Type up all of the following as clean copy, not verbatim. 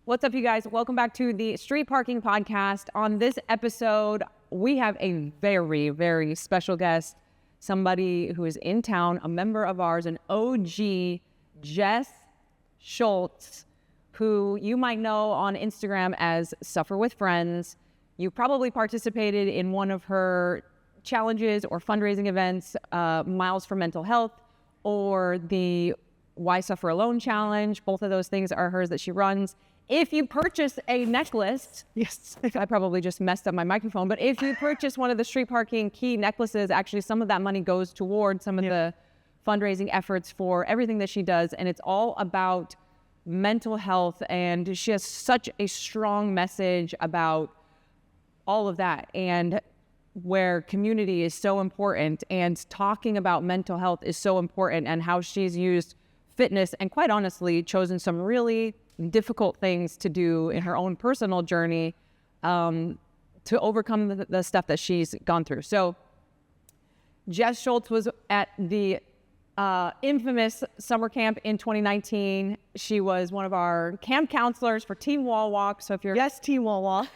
What's up, you guys? Welcome back to the Street Parking Podcast. On this episode, we have a very, very special guest, somebody who is in town, a member of ours, an OG, Jess Schulz, who you might know on Instagram as Suffer with Friends. You probably participated in one of her challenges or fundraising events, Miles for Mental Health, or the Why Suffer Alone challenge. Both of those things are hers that she runs. If you purchase a necklace, yes, I probably just messed up my microphone, but if you purchase one of the Street Parking key necklaces, actually some of that money goes towards some of the fundraising efforts for everything that she does. And it's all about mental health. And she has such a strong message about all of that, and where community is so important and talking about mental health is so important, and how she's used fitness and, quite honestly, chosen some really difficult things to do in her own personal journey to overcome the stuff that she's gone through. So Jess Schulz was at the infamous summer camp in 2019. She was one of our camp counselors for Team Wall Walk. So if you're Team Wall Walk.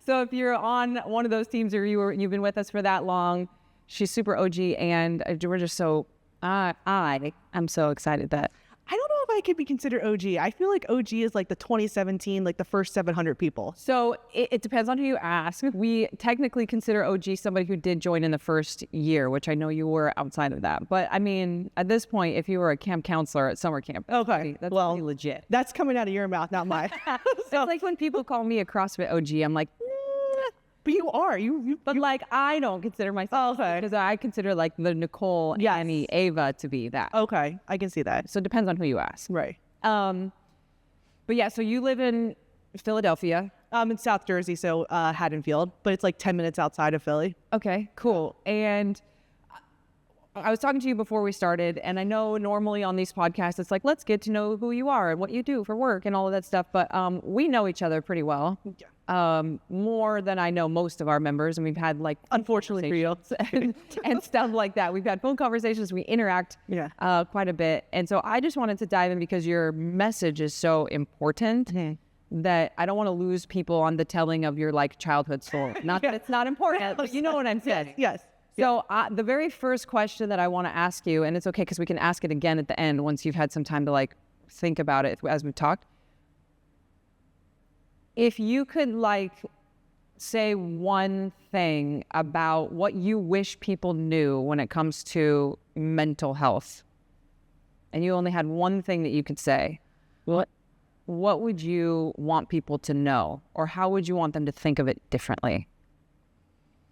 So if you're on one of those teams, or you've been with us for that long, she's super OG, and we're just so I'm so excited that I don't know if I could be considered OG. I feel like OG is like the 2017, like the first 700 people. So it depends on who you ask. We technically consider OG somebody who did join in the first year, which I know you were outside of that. But I mean, at this point, if you were a camp counselor at summer camp, that's pretty legit. That's coming out of your mouth, not mine. So it's like when people call me a CrossFit OG, I'm like, but you are. But like, I don't consider myself, because I consider like the Nicole, Annie, Ava to be that. Okay, I can see that. So it depends on who you ask. Right. But yeah, so you live in Philadelphia. In South Jersey, so Haddonfield, but it's like 10 minutes outside of Philly. Okay, cool. And I was talking to you before we started, and I know normally on these podcasts, it's like, let's get to know who you are and what you do for work and all of that stuff. But we know each other pretty well. Yeah. More than I know most of our members, and we've had like, unfortunately for you, and stuff like that. We've had phone conversations. We interact quite a bit. And so I just wanted to dive in because your message is so important. That I don't want to lose people on the telling of your like childhood story. Not that it's not important, but you know what I'm saying. Yes. So the very first question that I want to ask you, and it's okay because we can ask it again at the end once you've had some time to like think about it as we've talked. If you could like say one thing about what you wish people knew when it comes to mental health, and you only had one thing that you could say, what would you want people to know, or how would you want them to think of it differently?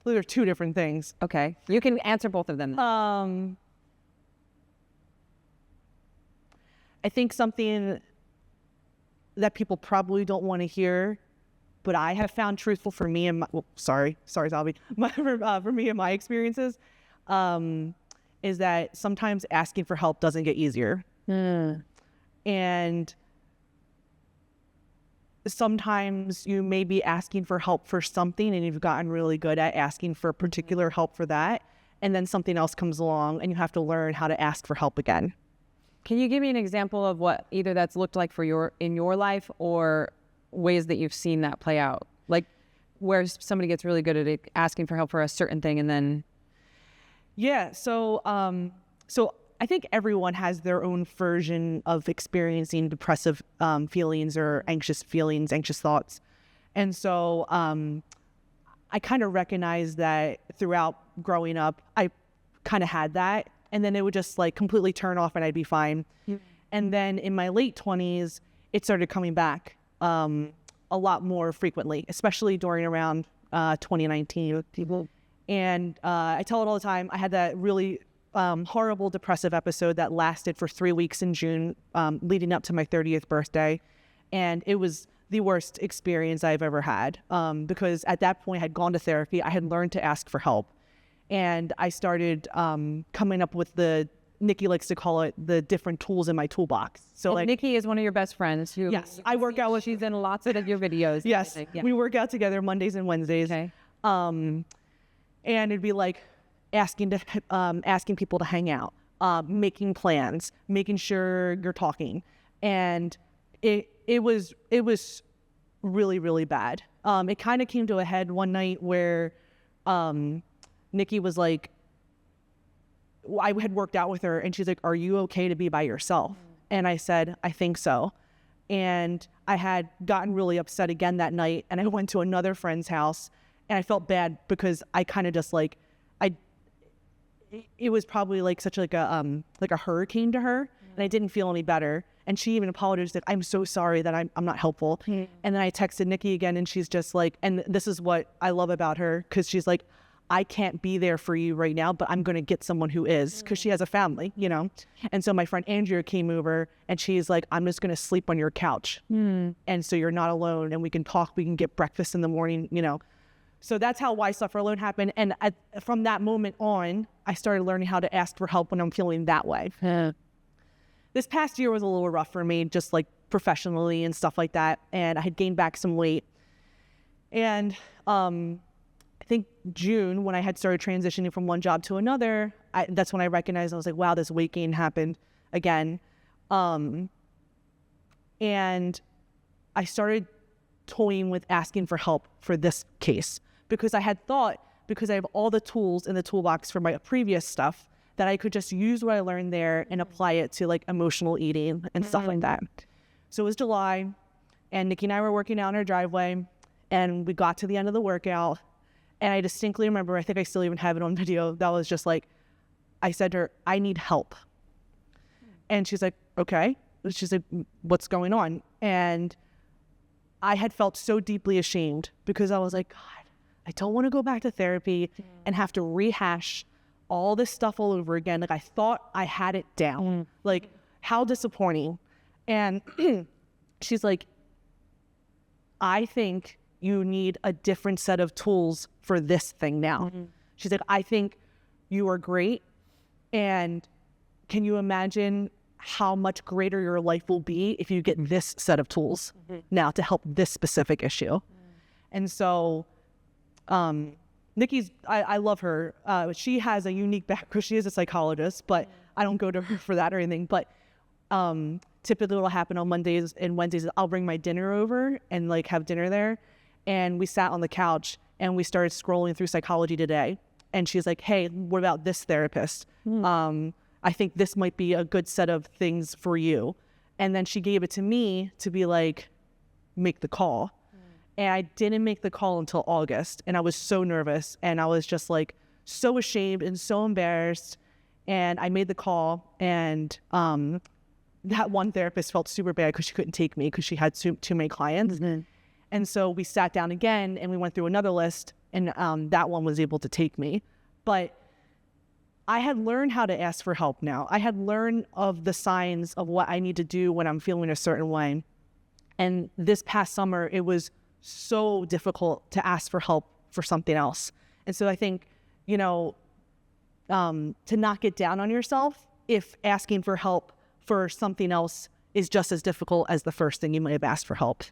Those are two different things. Okay, you can answer both of them. I think something that people probably don't want to hear, but I have found truthful for me and my, sorry, Salvi, for me and my experiences, is that sometimes asking for help doesn't get easier. And sometimes you may be asking for help for something, and you've gotten really good at asking for particular help for that, and then something else comes along and you have to learn how to ask for help again. Can you give me an example of what either that's looked like for in your life, or ways that you've seen that play out? Like where somebody gets really good at it, asking for help for a certain thing, and then... Yeah, so I think everyone has their own version of experiencing depressive feelings or anxious feelings, anxious thoughts. And so I kind of recognized that throughout growing up, I kind of had that. And then it would just like completely turn off and I'd be fine. And then in my late 20s, it started coming back a lot more frequently, especially during around 2019. And I tell it all the time. I had that really horrible depressive episode that lasted for 3 weeks in June, leading up to my 30th birthday. And it was the worst experience I've ever had, because at that point I had gone to therapy. I had learned to ask for help. And I started coming up with Nikki likes to call it, the different tools in my toolbox. So like, Nikki is one of your best friends. Yes, I work out with. She's in lots of your videos. Yes, we work out together Mondays and Wednesdays. Okay. And it'd be like asking people to hang out, making plans, making sure you're talking. And it was really, really bad. It kind of came to a head one night where Nikki was like, I had worked out with her and she's like, are you okay to be by yourself? And I said, I think so. And I had gotten really upset again that night, and I went to another friend's house, and I felt bad because I kind of just like, it was probably like such like a hurricane to her, and I didn't feel any better. And she even apologized that I'm so sorry that I'm not helpful. And then I texted Nikki again, and she's just like, and this is what I love about her, because she's like, I can't be there for you right now, but I'm going to get someone who is, because she has a family, you know? And so my friend Andrea came over, and she's like, I'm just going to sleep on your couch. And so you're not alone, and we can talk, we can get breakfast in the morning, you know? So that's how Why Suffer Alone happened. And from that moment on, I started learning how to ask for help when I'm feeling that way. This past year was a little rough for me, just like professionally and stuff like that. And I had gained back some weight. And I think June, when I had started transitioning from one job to another, that's when I recognized, I was like, wow, this weight gain happened again. And I started toying with asking for help for this case, because I had thought, because I have all the tools in the toolbox for my previous stuff, that I could just use what I learned there and apply it to like emotional eating and stuff like that. So it was July, and Nikki and I were working out in our driveway, and we got to the end of the workout. And I distinctly remember, I think I still even have it on video, that was just like, I said to her, I need help. And she's like, okay. She's like, what's going on? And I had felt so deeply ashamed, because I was like, God, I don't want to go back to therapy and have to rehash all this stuff all over again. Like, I thought I had it down. Like, how disappointing. And she's like, I think you need a different set of tools for this thing now. She's like, I think you are great. And can you imagine how much greater your life will be if you get this set of tools now to help this specific issue? And so Nikki's, I love her. She has a unique background. She is a psychologist, but I don't go to her for that or anything. But typically what will happen on Mondays and Wednesdays is I'll bring my dinner over and like have dinner there. And we sat on the couch and we started scrolling through Psychology Today. And she's like, hey, what about this therapist? I think this might be a good set of things for you. And then she gave it to me to be like, make the call. And I didn't make the call until August. And I was so nervous. And I was just like so ashamed and so embarrassed. And I made the call. And that one therapist felt super bad because she couldn't take me because she had too many clients. And so we sat down again and we went through another list. And that one was able to take me. But I had learned how to ask for help now. I had learned of the signs of what I need to do when I'm feeling a certain way. And this past summer, it was so difficult to ask for help for something else. And so I think, you know, to not get down on yourself if asking for help for something else is just as difficult as the first thing you might have asked for help.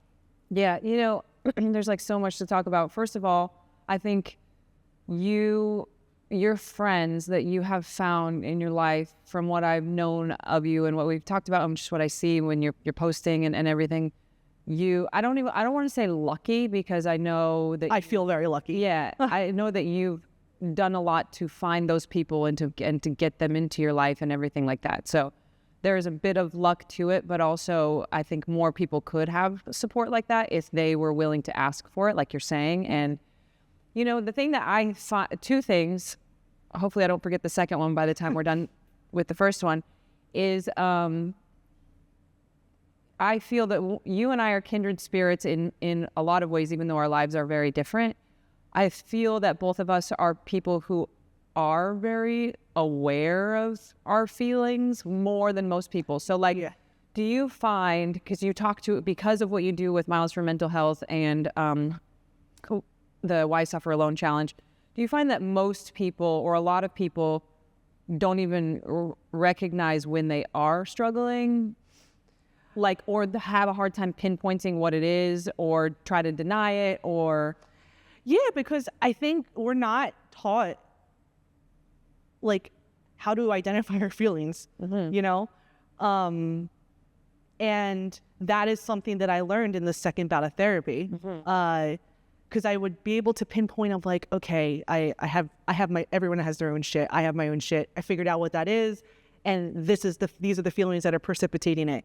Yeah, you know, there's like so much to talk about. First of all, I think your friends that you have found in your life, from what I've known of you and what we've talked about and just what I see when you're posting and everything, I don't want to say lucky, because I know that I feel very lucky. Yeah, I know that you've done a lot to find those people and to get them into your life and everything like that. So there is a bit of luck to it, but also I think more people could have support like that if they were willing to ask for it, like you're saying. And you know, the thing that I saw, two things, hopefully I don't forget the second one by the time we're done with the first one, is I feel that you and I are kindred spirits in a lot of ways, even though our lives are very different. I feel that both of us are people who are very aware of our feelings more than most people. So like, do you find, because of what you do with Miles for Mental Health and the Why Suffer Alone Challenge, do you find that most people or a lot of people don't even recognize when they are struggling? Like, or have a hard time pinpointing what it is, or try to deny it, or... Yeah, because I think we're not taught, like, how to identify our feelings, you know? And that is something that I learned in the second bout of therapy. Because I would be able to pinpoint of like, okay, I have my, everyone has their own shit. I have my own shit. I figured out what that is. And these are the feelings that are precipitating it.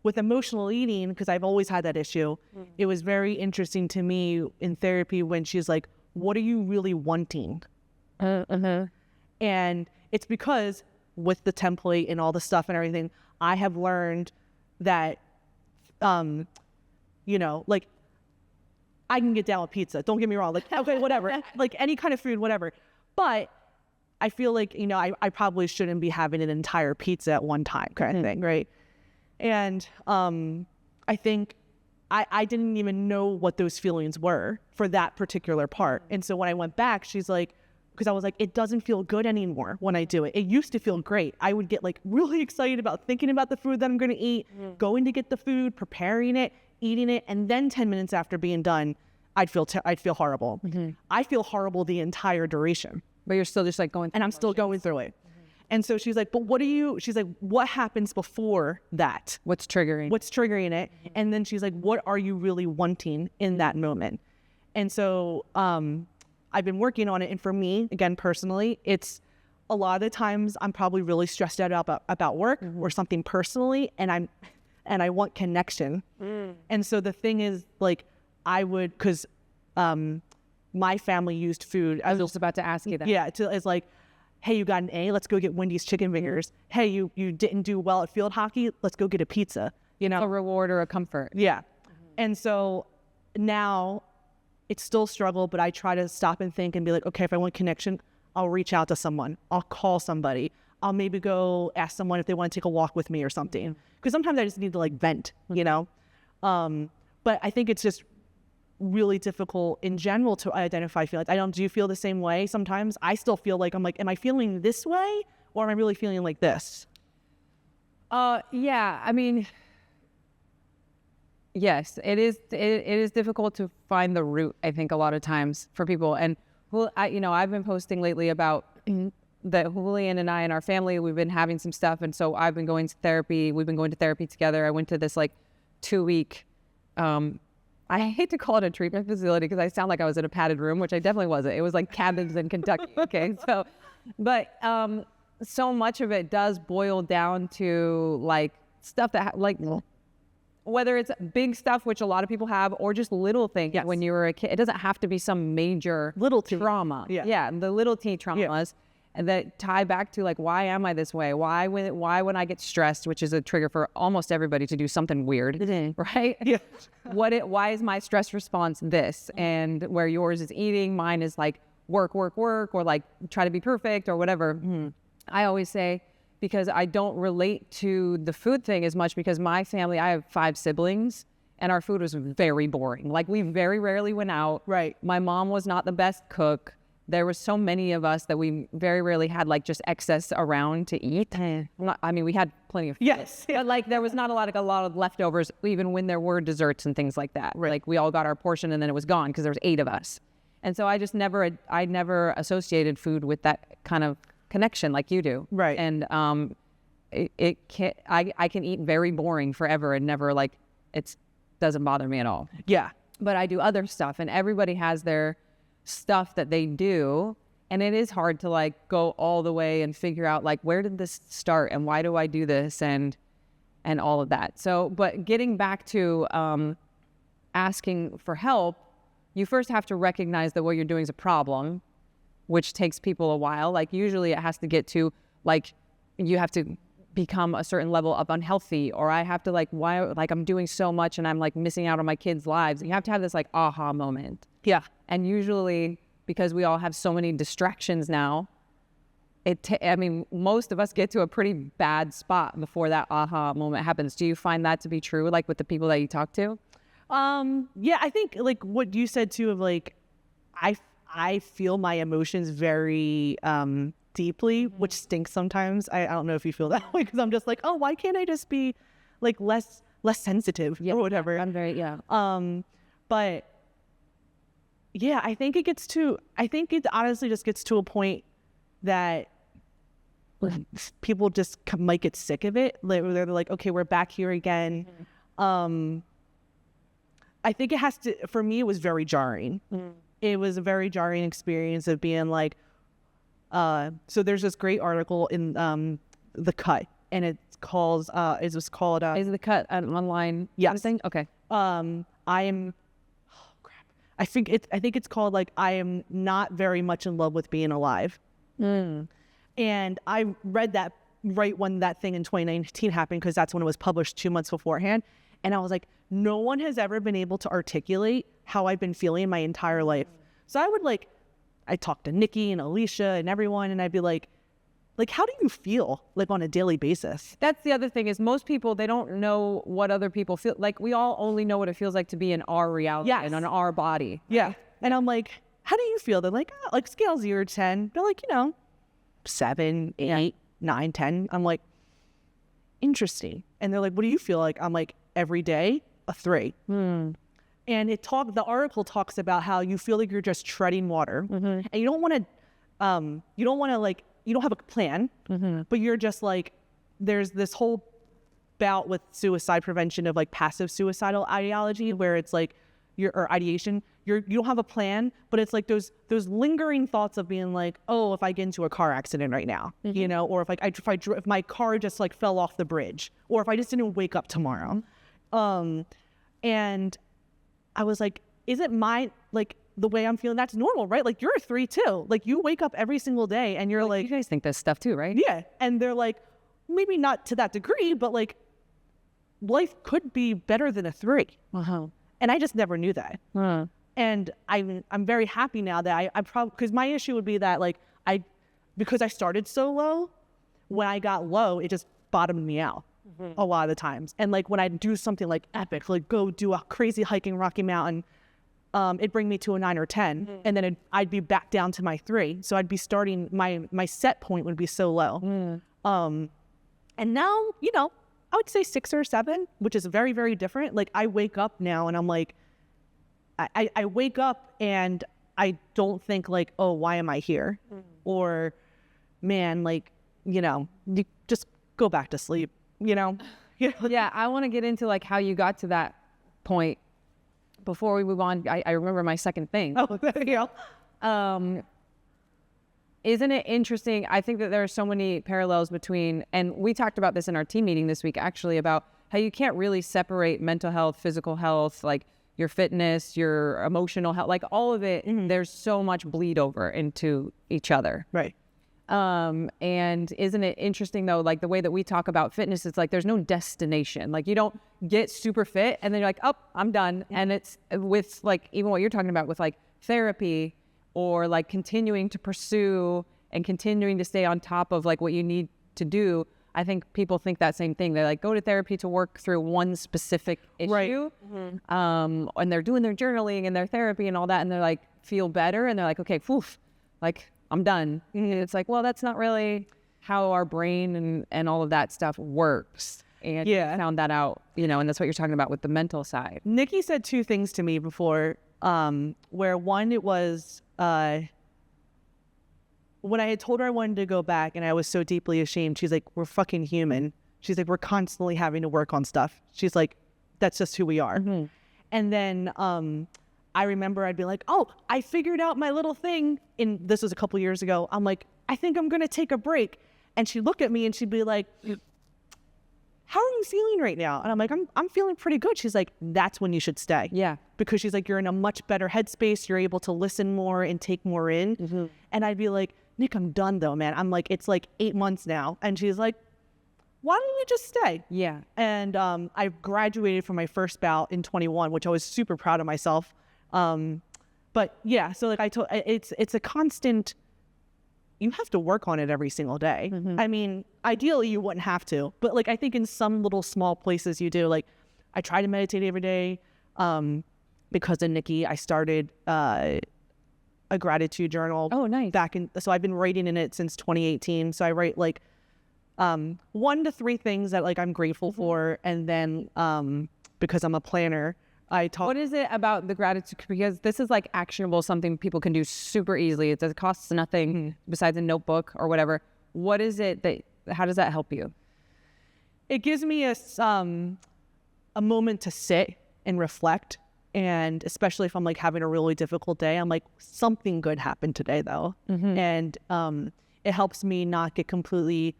With emotional eating, because I've always had that issue, it was very interesting to me in therapy when she's like, what are you really wanting? And it's because with the template and all the stuff and everything, I have learned that, you know, like, I can get down with pizza. Don't get me wrong. Like, okay, whatever. Like any kind of food, whatever. But I feel like, you know, I probably shouldn't be having an entire pizza at one time kind of thing, right? And I think I didn't even know what those feelings were for that particular part. And so when I went back, she's like, because I was like, it doesn't feel good anymore when I do it. It used to feel great. I would get like really excited about thinking about the food that I'm going to eat, going to get the food, preparing it, eating it. And then 10 minutes after being done, I'd feel horrible. I feel horrible the entire duration. But you're still just like going through and I'm still going through it. And so she's like, but she's like, what happens before that? What's triggering it? And then she's like, what are you really wanting in that moment? And so I've been working on it. And for me, again, personally, it's a lot of the times I'm probably really stressed out about work or something personally. And I want connection. And so the thing is like, because my family used food. I was just about to ask you that. Yeah, it's like, hey, you got an A, let's go get Wendy's chicken fingers. Hey, you didn't do well at field hockey, let's go get a pizza. You know, a reward or a comfort. Yeah. And so now it's still a struggle, but I try to stop and think and be like, okay, if I want connection, I'll reach out to someone. I'll call somebody. I'll maybe go ask someone if they want to take a walk with me or something. Because sometimes I just need to like vent, you know? But I think it's just really difficult in general to identify feelings. Do you feel the same way sometimes? I still feel like, I'm like, am I feeling this way or am I really feeling like this? Yeah, I mean, yes, it is difficult to find the root, I think, a lot of times for people. And I've been posting lately about that Julian and I and our family, we've been having some stuff. And so I've been going to therapy. We've been going to therapy together. I went to this like 2-week, I hate to call it a treatment facility because I sound like I was in a padded room, which I definitely wasn't. It was like cabins in Kentucky. Okay. So, but so much of it does boil down to like stuff that like, whether it's big stuff, which a lot of people have, or just little things when you were a kid. It doesn't have to be some major little trauma. Yeah. The little T traumas. And that tie back to like, why am I this way? Why when I get stressed, which is a trigger for almost everybody to do something weird, right? Yeah. Why is my stress response this? And where yours is eating, mine is like work, or like try to be perfect or whatever. I always say, because I don't relate to the food thing as much because my family, I have 5 siblings and our food was very boring. Like we very rarely went out. Right. My mom was not the best cook. There were so many of us that we very rarely had like just excess around to eat. We had plenty of food. Yes. But like there was not a lot of leftovers, even when there were desserts and things like that. Right. Like we all got our portion and then it was gone because there was 8 of us. And so I never associated food with that kind of connection like you do. Right. And I can eat very boring forever and never like, it doesn't bother me at all. Yeah. But I do other stuff and everybody has their stuff that they do, and it is hard to like go all the way and figure out like where did this start and why do I do this and all of that. So but getting back to asking for help, you first have to recognize that what you're doing is a problem, which takes people a while. Like usually it has to get to like you have to become a certain level of unhealthy, or I have to like I'm doing so much and I'm like missing out on my kids' lives. You have to have this like aha moment. Yeah. And usually, because we all have so many distractions now, most of us get to a pretty bad spot before that aha moment happens. Do you find that to be true, like with the people that you talk to? Yeah, I think like what you said too of like, I feel my emotions very deeply, which stinks sometimes. I don't know if you feel that way because I'm just like, oh, why can't I just be like less sensitive or whatever? I'm very, but yeah, I think it honestly just gets to a point that people just might get sick of it. They're like, okay, we're back here again. I think it has to, for me, it was very jarring. It was a very jarring experience of being like, so there's this great article in The Cut, and it's called, is The Cut online? Yes. Thing? Okay. I think it's called like, I am not very much in love with being alive. And I read that right when that thing in 2019 happened, because that's when it was published 2 months beforehand. And I was like, no one has ever been able to articulate how I've been feeling my entire life. So I talked to Nikki and Alicia and everyone, and I'd be like, how do you feel like on a daily basis? That's the other thing, is most people, they don't know what other people feel like. We all only know what it feels like to be in our reality and on our body. Yeah. And I'm like, how do you feel? They're like, scale 0 to 10. They're like, 7, 8, 9, 10. I'm like, interesting. And they're like, what do you feel like? I'm like, every day, a 3. And the article talks about how you feel like you're just treading water, and you don't want to, you don't have a plan, but you're just like, there's this whole bout with suicide prevention of like passive suicidal ideology, where it's like or ideation, you don't have a plan, but it's like those lingering thoughts of being like, oh, if I get into a car accident right now, or if my car just like fell off the bridge, or if I just didn't wake up tomorrow. And I was like, is it the way I'm feeling? That's normal, right? Like, you're a 3 too. Like, you wake up every single day and you're like, you guys think this stuff too, right? Yeah. And they're like, maybe not to that degree, but like, life could be better than a 3. And I just never knew that. And I'm very happy now that I probably, because my issue would be that like, because I started so low, when I got low, it just bottomed me out a lot of the times. And like, when I do something like epic, like go do a crazy hiking Rocky Mountain, it'd bring me to a 9 or 10, and then I'd be back down to my 3. So I'd be starting, my set point would be so low. And now, I would say 6 or 7, which is very, very different. Like, I wake up now and I'm like, I wake up and I don't think like, oh, why am I here? Or, man, like, you just go back to sleep, Yeah, I want to get into like how you got to that point. Before we move on, I remember my second thing. Oh, there you go. Isn't it interesting? I think that there are so many parallels between, and we talked about this in our team meeting this week, actually, about how you can't really separate mental health, physical health, like your fitness, your emotional health, like all of it. There's so much bleed over into each other. Right. And isn't it interesting though, like the way that we talk about fitness, it's like there's no destination. Like, you don't get super fit and then you're like, oh, I'm done. And it's with like, even what you're talking about with like therapy, or like continuing to pursue and continuing to stay on top of like what you need to do. I think people think that same thing. They like go to therapy to work through one specific issue. Right. And they're doing their journaling and their therapy and all that, and they're like, feel better. And they're like, okay, poof, like I'm done. And it's like, well, that's not really how our brain and all of that stuff works. And you found that out, and that's what you're talking about with the mental side. Nikki said 2 things to me before, where one, it was, when I had told her I wanted to go back and I was so deeply ashamed, she's like, we're fucking human. She's like, we're constantly having to work on stuff. She's like, that's just who we are. And then I remember I'd be like, oh, I figured out my little thing. And this was a couple years ago. I'm like, I think I'm going to take a break. And she'd look at me and she'd be like, how are you feeling right now? And I'm like, I'm feeling pretty good. She's like, that's when you should stay. Yeah. Because she's like, you're in a much better headspace. You're able to listen more and take more in. And I'd be like, Nick, I'm done though, man. I'm like, it's like 8 months now. And she's like, why don't you just stay? Yeah. And I graduated from my first bout in 21, which I was super proud of myself. But yeah, so like it's a constant, you have to work on it every single day. I mean, ideally you wouldn't have to, but like, I think in some little small places you do. Like, I try to meditate every day. Because of Nikki, I started a gratitude journal. Oh, nice. So I've been writing in it since 2018. So I write like 1 to 3 things that like I'm grateful for, and then because I'm a planner, What is it about the gratitude? Because this is like actionable, something people can do super easily. It costs nothing besides a notebook or whatever. what is it how does that help you? It gives me a moment to sit and reflect. And especially if I'm like having a really difficult day, I'm like, something good happened today though. And it helps me not get completely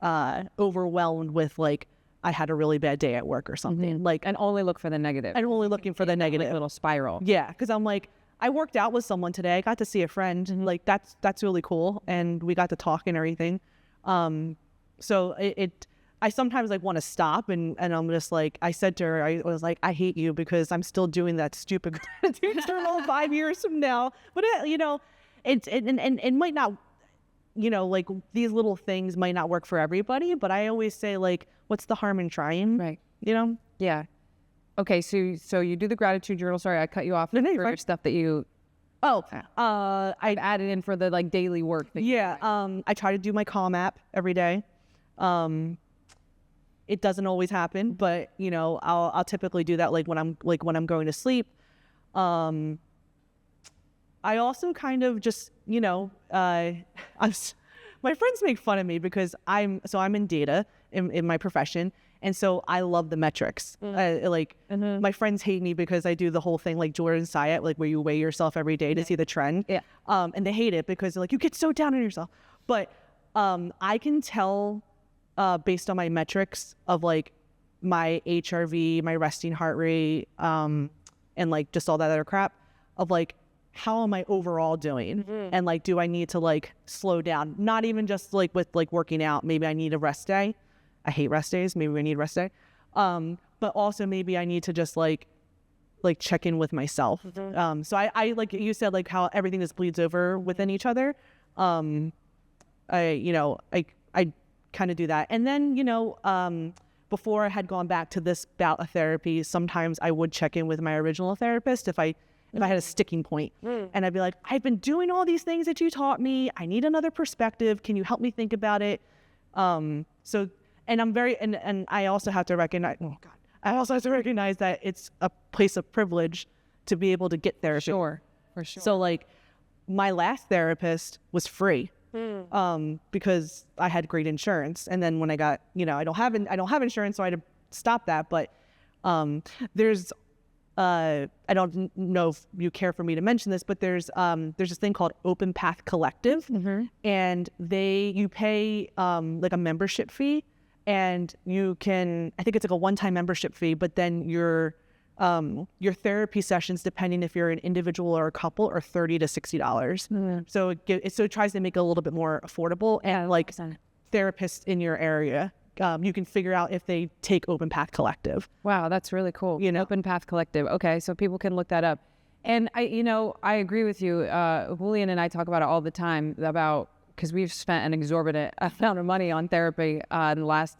overwhelmed with like, I had a really bad day at work or something. Like, And only look for the negative. I'm only looking for the negative. Like a little spiral. Yeah, because I'm like, I worked out with someone today. I got to see a friend. Like that's really cool, and we got to talk and everything. So I sometimes like want to stop and I'm just like, I said to her, I was like, I hate you because I'm still doing that stupid gratitude journal 5 years from now. But it might not, like these little things might not work for everybody. But I always say like, what's the harm in trying? Right. Yeah. Okay. So you do the gratitude journal. Sorry, I cut you off. No, you're for fine. your stuff that you. I added in for the like daily work. I try to do my Calm app every day. It doesn't always happen, but I'll typically do that like when I'm going to sleep. I also kind of just my friends make fun of me because I'm in data in my profession, and so I love the metrics. My friends hate me because I do the whole thing like Jordan Syatt, like where you weigh yourself every day to see the trend. Yeah. And they hate it because they're like, you get so down on yourself. But I can tell based on my metrics of like my HRV, my resting heart rate, and like just all that other crap of like, how am I overall doing? And like, do I need to like slow down? Not even just like with like working out. Maybe I need a rest day. I hate rest days. Maybe I need a rest day. But also maybe I need to just like check in with myself. So I like you said, like how everything just bleeds over within each other. I kind of do that. And then, before I had gone back to this bout of therapy, sometimes I would check in with my original therapist if I had a sticking point. And I'd be like, I've been doing all these things that you taught me. I need another perspective. Can you help me think about it? And I'm very, and I also have to recognize, I also have to recognize that it's a place of privilege to be able to get therapy. For sure. So like my last therapist was free. Because I had great insurance, and then when I got, I don't have insurance, so I had to stop that. But there's, I don't know if you care for me to mention this, but there's this thing called Open Path Collective, and you pay like a membership fee, and you can, I think it's like a one-time membership fee, but then your therapy sessions, depending if you're an individual or a couple, are $30 to $60. So it tries to make it a little bit more affordable, and like 100%. Therapists in your area, you can figure out if they take Open Path Collective. Wow, that's really cool. Open Path Collective. Okay, so people can look that up. And I agree with you. Julian and I talk about it all the time because we've spent an exorbitant amount of money on therapy in the last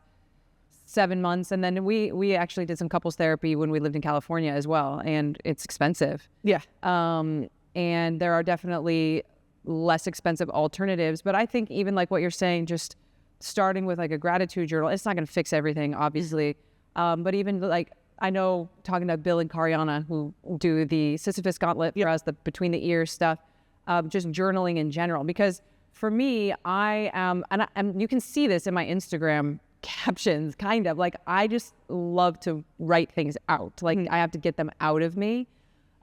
7 months, and then we actually did some couples therapy when we lived in California as well, and it's expensive. Yeah. And there are definitely less expensive alternatives, but I think even like what you're saying, just starting with like a gratitude journal, it's not going to fix everything, obviously. But even like I know talking to Bill and Cariana who do the Sisyphus Gauntlet for us, the between the ears stuff, just journaling in general. Because for me, I am, and you can see this in my Instagram captions, kind of like I just love to write things out. Like I have to get them out of me.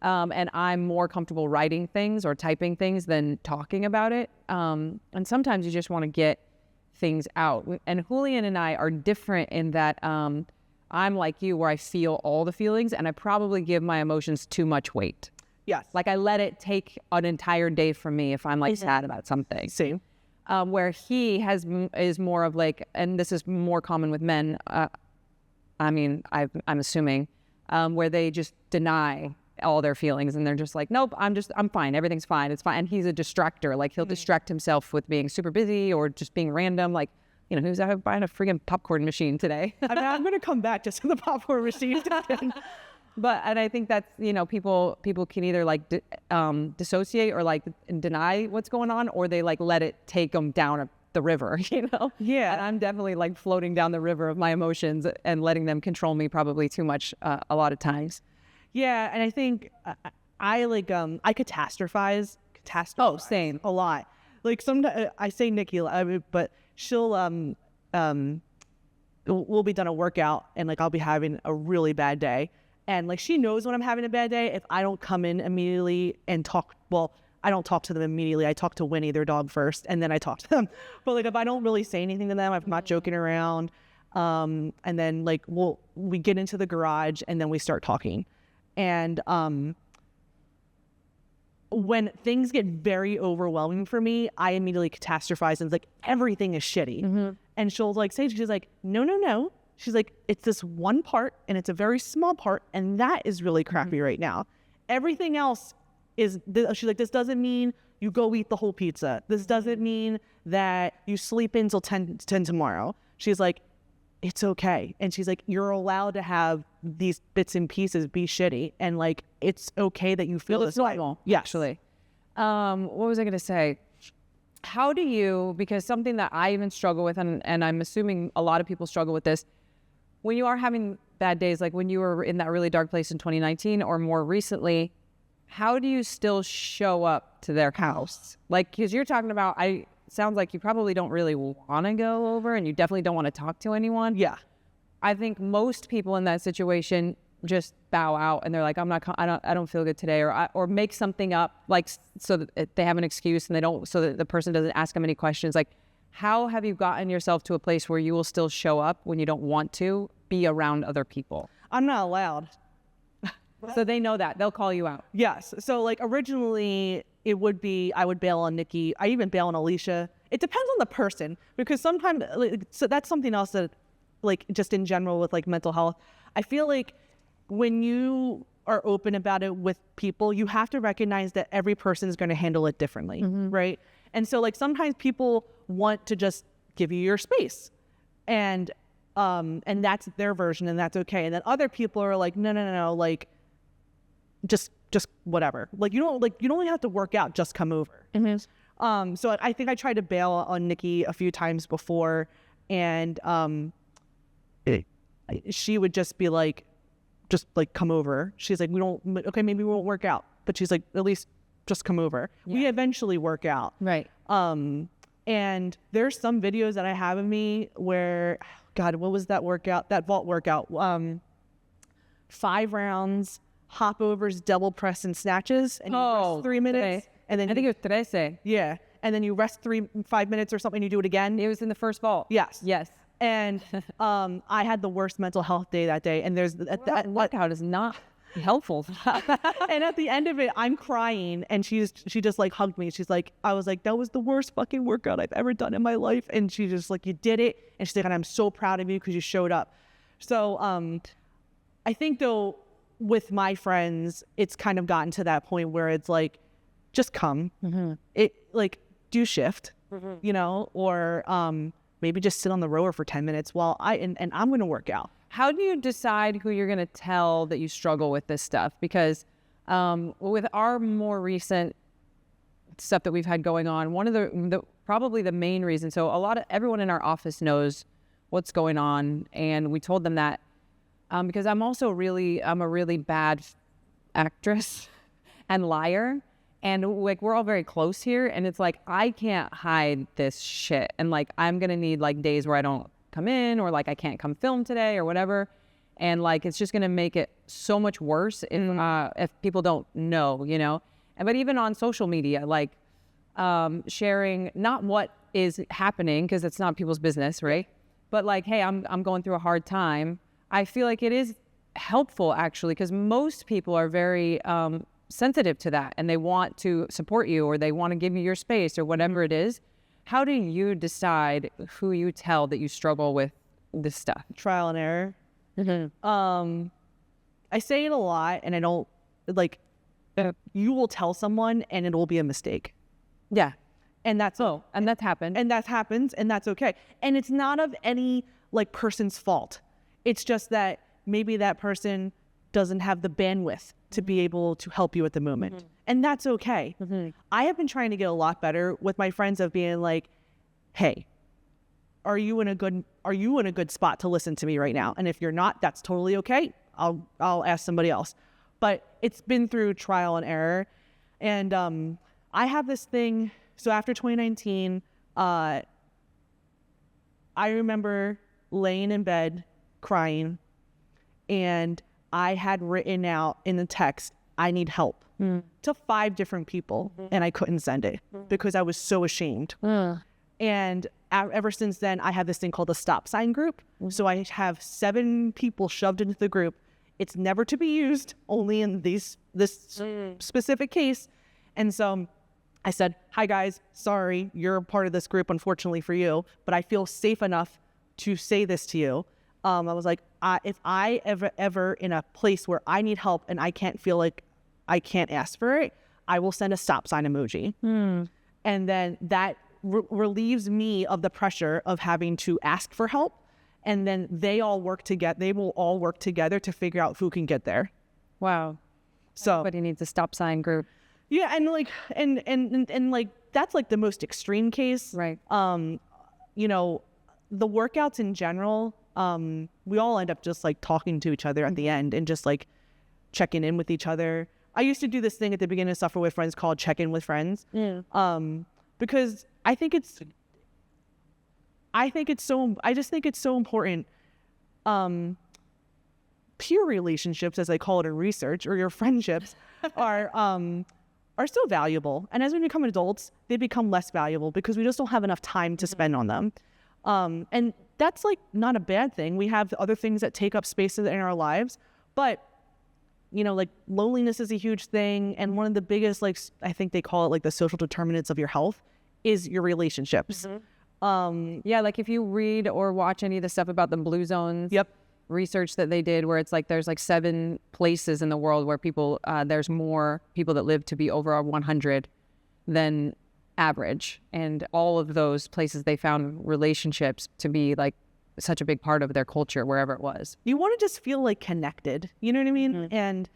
And I'm more comfortable writing things or typing things than talking about it. And sometimes you just want to get things out. And Julian and I are different in that I'm like you, where I feel all the feelings, and I probably give my emotions too much weight. Yes. Like I let it take an entire day from me if I'm like sad about something. Same. Where he is more of like, and this is more common with men. I'm assuming, where they just deny all their feelings, and they're just like, nope, I'm fine. Everything's fine. It's fine. And he's a distractor. Like he'll distract himself with being super busy or just being random. Like, he was out buying a friggin' popcorn machine today. I'm going to come back just for the popcorn machine. And I think that's, people can either like dissociate or like deny what's going on, or they like let it take them down the river, Yeah. And I'm definitely like floating down the river of my emotions and letting them control me probably too much a lot of times. Yeah. And I think I catastrophize Oh, same. a lot. Like sometimes I say Nikki, but she'll we'll be done a workout and like I'll be having a really bad day, and like she knows when I'm having a bad day if I don't come in immediately and talk. Well, I don't talk to them immediately. I talk to Winnie, their dog, first, and then I talk to them. But like if I don't really say anything to them, I'm not joking around, and then like we get into the garage and then we start talking, and when things get very overwhelming for me, I immediately catastrophize and it's like everything is shitty. And she'll like say, she's like, no. She's like, it's this one part and it's a very small part and that is really crappy right now. Everything else is, she's like, this doesn't mean you go eat the whole pizza. This doesn't mean that you sleep in till 10 tomorrow. She's like, it's okay. And she's like, you're allowed to have these bits and pieces be shitty. And like, it's okay that you feel this way. Yeah. Actually. What was I going to say? How do you, because something that I even struggle with, and I'm assuming a lot of people struggle with this, when you are having bad days, like when you were in that really dark place in 2019 or more recently, how do you still show up to their house? Like, because you're talking about, sounds like you probably don't really want to go over and you definitely don't want to talk to anyone. Yeah. I think most people in that situation just bow out and they're like, I don't feel good today, or make something up, like, so that they have an excuse and so that the person doesn't ask them any questions. Like, how have you gotten yourself to a place where you will still show up when you don't want to be around other people? I'm not allowed. So they know that. They'll call you out. Yes. So like originally it would be, I would bail on Nikki. I even bail on Alicia. It depends on the person, because sometimes, so that's something else that like just in general with like mental health, I feel like when you are open about it with people, you have to recognize that every person is going to handle it differently. Right. And so like sometimes people want to just give you your space and that's their version and that's okay. And then other people are like, no, like, just whatever. Like you don't have to work out, just come over. So I think I tried to bail on Nikki a few times before, and she would just be like, just like come over. She's like, maybe we won't work out, but she's like, at least just come over. Yeah. We eventually work out. Right. And there's some videos that I have of me where, God, what was that workout? That vault workout. 5 rounds, hop overs, double press and snatches, and you rest 3 minutes. And then I think it was 13. Yeah. And then you rest 5 minutes or something, you do it again. It was in the first vault. Yes. And I had the worst mental health day that day. And there's that workout is not helpful. And at the end of it, I'm crying, and she just like hugged me. She's like, I was like, that was the worst fucking workout I've ever done in my life. And she just like, you did it. And she's like, and I'm so proud of you because you showed up. So I think though, with my friends, it's kind of gotten to that point where it's like, just come. It like do shift, you know, or maybe just sit on the rower for 10 minutes while and I'm going to work out. How do you decide who you're going to tell that you struggle with this stuff? Because with our more recent stuff that we've had going on, one of the probably the main reason, so everyone in our office knows what's going on, and we told them that because I'm a really bad actress and liar, and like we're all very close here, and it's like I can't hide this shit, and like I'm gonna need like days where I don't come in, or like I can't come film today or whatever, and like it's just gonna make it so much worse if people don't know, you know. But even on social media, like sharing not what is happening, because it's not people's business, right? But like, hey, I'm going through a hard time. I feel like it is helpful actually, because most people are very sensitive to that, and they want to support you, or they want to give you your space, or whatever it is. How do you decide who you tell that you struggle with this stuff? Trial and error. I say it a lot, and I don't like. You will tell someone, and it will be a mistake. Yeah, and that's and that's happened, and that happens, and that's okay. And it's not of any like person's fault. It's just that maybe that person doesn't have the bandwidth to be able to help you at the moment. And that's okay. I have been trying to get a lot better with my friends of being like, hey, are you in a good spot to listen to me right now? And if you're not, that's totally okay. I'll ask somebody else. But it's been through trial and error. And I have this thing. So after 2019, I remember laying in bed crying, and I had written out in the text, I need help, to 5 different people, and I couldn't send it because I was so ashamed. And ever since then, I have this thing called a stop sign group. So I have 7 people shoved into the group. It's never to be used, only in this specific case. And so I said, hi guys, sorry, you're a part of this group, unfortunately for you, but I feel safe enough to say this to you. I was like, if I ever in a place where I need help and I can't feel like I can't ask for it, I will send a stop sign emoji. And then that relieves me of the pressure of having to ask for help. And then they will all work together to figure out who can get there. Wow. So everybody needs a stop sign group. Yeah, and like and like that's like the most extreme case. Right. You know, the workouts in general, we all end up just like talking to each other at the end and just like checking in with each other. I used to do this thing at the beginning of Suffer with Friends called Check In with Friends. Because I just think it's so important. Peer relationships, as I call it in research, or your friendships are still valuable. And as we become adults, they become less valuable because we just don't have enough time to spend on them. And that's like not a bad thing. We have other things that take up space in our lives, but you know, like loneliness is a huge thing. And one of the biggest, like, I think they call it like the social determinants of your health is your relationships. Yeah, like if you read or watch any of the stuff about the blue zones, research that they did where it's like there's like 7 places in the world where people, there's more people that live to be over 100 than average. And all of those places, they found relationships to be like such a big part of their culture, wherever it was. You want to just feel like connected, you know what I mean? And,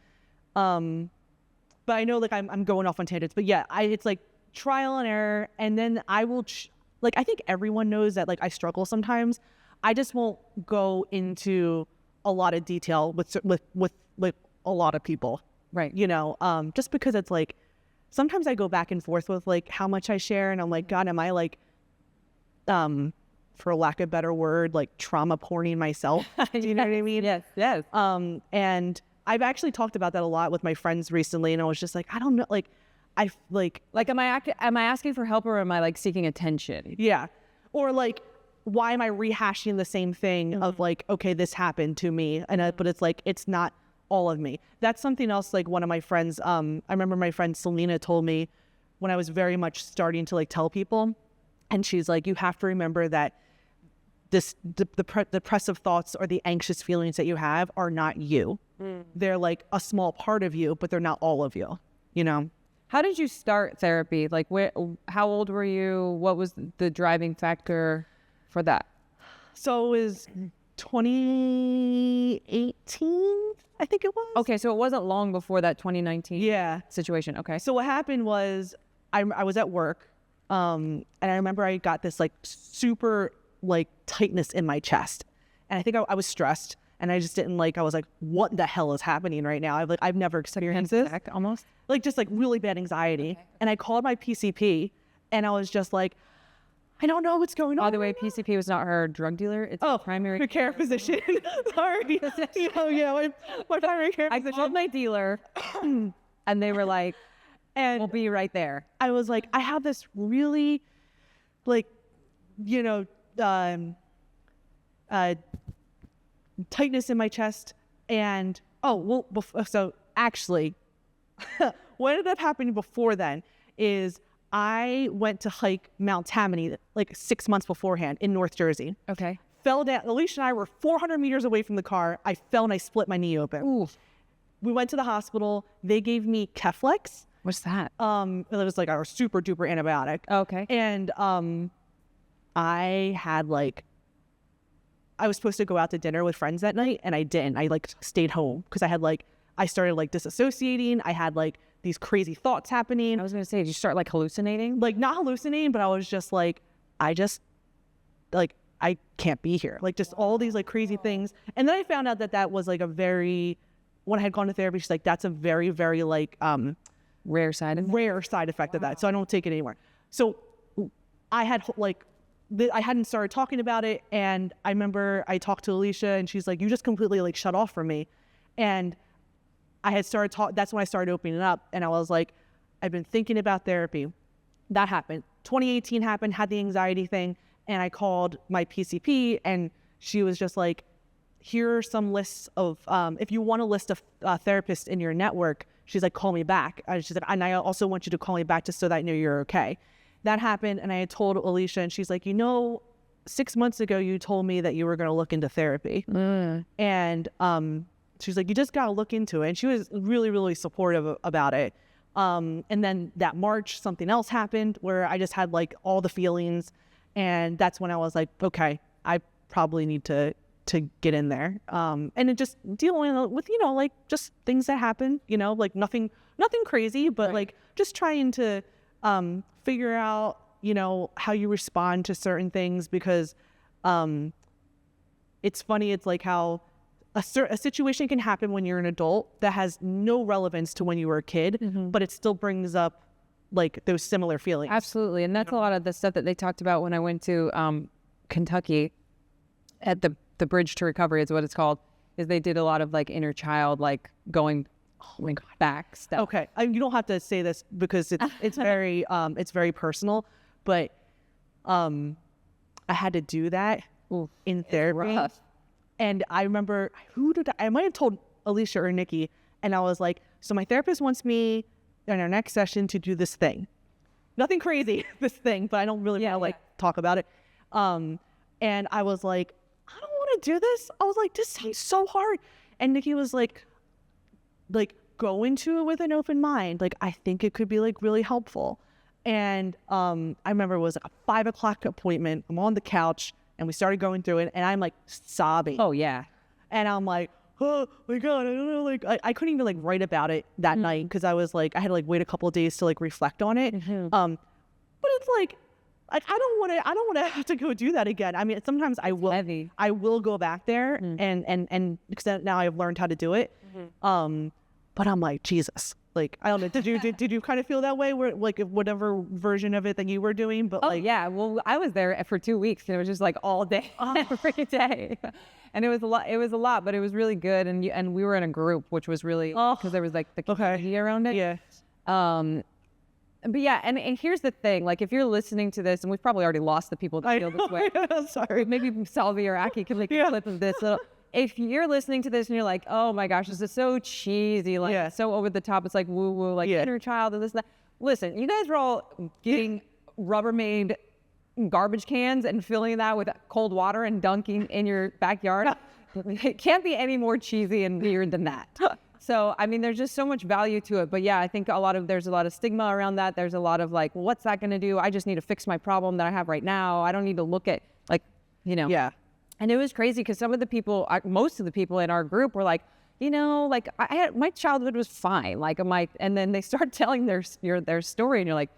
but I know like I'm going off on tangents, but yeah, it's like trial and error. And then I will, like, I think everyone knows that like I struggle sometimes. I just won't go into a lot of detail with like a lot of people. Right. You know, just because it's like, sometimes I go back and forth with like how much I share, and I'm like, God, am I like, for lack of a better word, like trauma porning myself? Do you know what I mean? Yes. And I've actually talked about that a lot with my friends recently, and I was just like, I don't know, like, am I asking for help, or am I like seeking attention? Yeah. Or like, why am I rehashing the same thing of like, okay, this happened to me, and but it's like, it's not all of me. That's something else. Like one of my friends, I remember my friend Selena told me when I was very much starting to like tell people, and she's like, you have to remember that the depressive thoughts or the anxious feelings that you have are not you. They're like a small part of you, but they're not all of you, you know? How did you start therapy? Like, how old were you? What was the driving factor for that? So it was 2018, I think it was. Okay, so it wasn't long before that 2019 situation. Okay. So what happened was I was at work, and I remember I got this like super like tightness in my chest, and I think I was stressed, and I just didn't like, I was like, what the hell is happening right now? I've never experienced this. Almost like just like really bad anxiety. Okay. And I called my PCP, and I was just like, I don't know what's going on. By the way, PCP was not her drug dealer. It's primary care physician. Sorry. My primary care physician. I called my dealer, and they were like, and we'll be right there. I was like, I have this really, like, you know, tightness in my chest. And, so actually, what ended up happening before then is I went to hike Mount Tammany like 6 months beforehand in North Jersey. Okay. Fell down. Alicia and I were 400 meters away from the car. I fell and I split my knee open. Ooh. We went to the hospital. They gave me Keflex. What's that? It was like our super duper antibiotic. Okay. And I was supposed to go out to dinner with friends that night, and I didn't. I like stayed home because I started like disassociating. I had like these crazy thoughts happening. I was gonna say, did you start like hallucinating? Like not hallucinating, but I was just like, I can't be here. Like just all these like crazy things. And then I found out that was like when I had gone to therapy, she's like, that's a very, very like rare side effect of that. So I don't take it anymore. So I had like I hadn't started talking about it. And I remember I talked to Alicia and she's like, you just completely like shut off from me. And I had started that's when I started opening up. And I was like, I've been thinking about therapy. That happened. 2018 happened, had the anxiety thing. And I called my PCP and she was just like, here are some lists of, if you want a list of therapists in your network, she's like, call me back. She's like, and I also want you to call me back just so that I know you're okay. That happened. And I had told Alicia and she's like, 6 months ago, you told me that you were going to look into therapy. And she's like, you just got to look into it. And she was really, really supportive about it. And then that March, something else happened where I just had like all the feelings. And that's when I was like, okay, I probably need to get in there. And it just dealing with, like just things that happen, like nothing crazy, but like just trying to figure out, how you respond to certain things because it's funny. It's like how a situation can happen when you're an adult that has no relevance to when you were a kid, but it still brings up like those similar feelings. Absolutely. And that's a lot of the stuff that they talked about when I went to Kentucky at the Bridge to Recovery is what it's called, is they did a lot of like inner child, like going back stuff. Okay. You don't have to say this because it's very personal, but I had to do that in therapy. And I remember, I might have told Alicia or Nikki, and I was like, so my therapist wants me in our next session to do this thing. Nothing crazy, this thing, but I don't really want to talk about it. And I was like, I don't want to do this. I was like, this seems so hard. And Nikki was like go into it with an open mind. Like, I think it could be like really helpful. And I remember it was like a 5:00 appointment. I'm on the couch and we started going through it and I'm like sobbing. Oh yeah. And I'm like, oh my God, I don't know. Like I couldn't even like write about it that night because I was like, I had to like wait a couple of days to like reflect on it. But it's like I don't want to have to go do that again. I mean, sometimes I will go back there and because now I've learned how to do it. But I'm like, Jesus, like, I don't know. Did you kind of feel that way where like whatever version of it that you were doing? But yeah. Well, I was there for 2 weeks and it was just like all day, every day. And it was a lot, but it was really good. And we were in a group, which was really, because there was like the community around it. Yeah. But yeah, and here's the thing, like if you're listening to this, and we've probably already lost the people that feel this way. I'm sorry. Maybe Salvi or Aki can make a clip of this. If you're listening to this and you're like, oh my gosh, this is so cheesy, like so over the top, it's like woo woo, like inner child and this and that. Listen, you guys were all getting Rubbermaid garbage cans and filling that with cold water and dunking in your backyard. It can't be any more cheesy and weird than that. So, I mean, there's just so much value to it. But yeah, I think there's a lot of stigma around that. There's a lot of like, what's that going to do? I just need to fix my problem that I have right now. I don't need to look at like, Yeah. And it was crazy because most of the people in our group were like, like my childhood was fine. Like and then they start telling their story and you're like,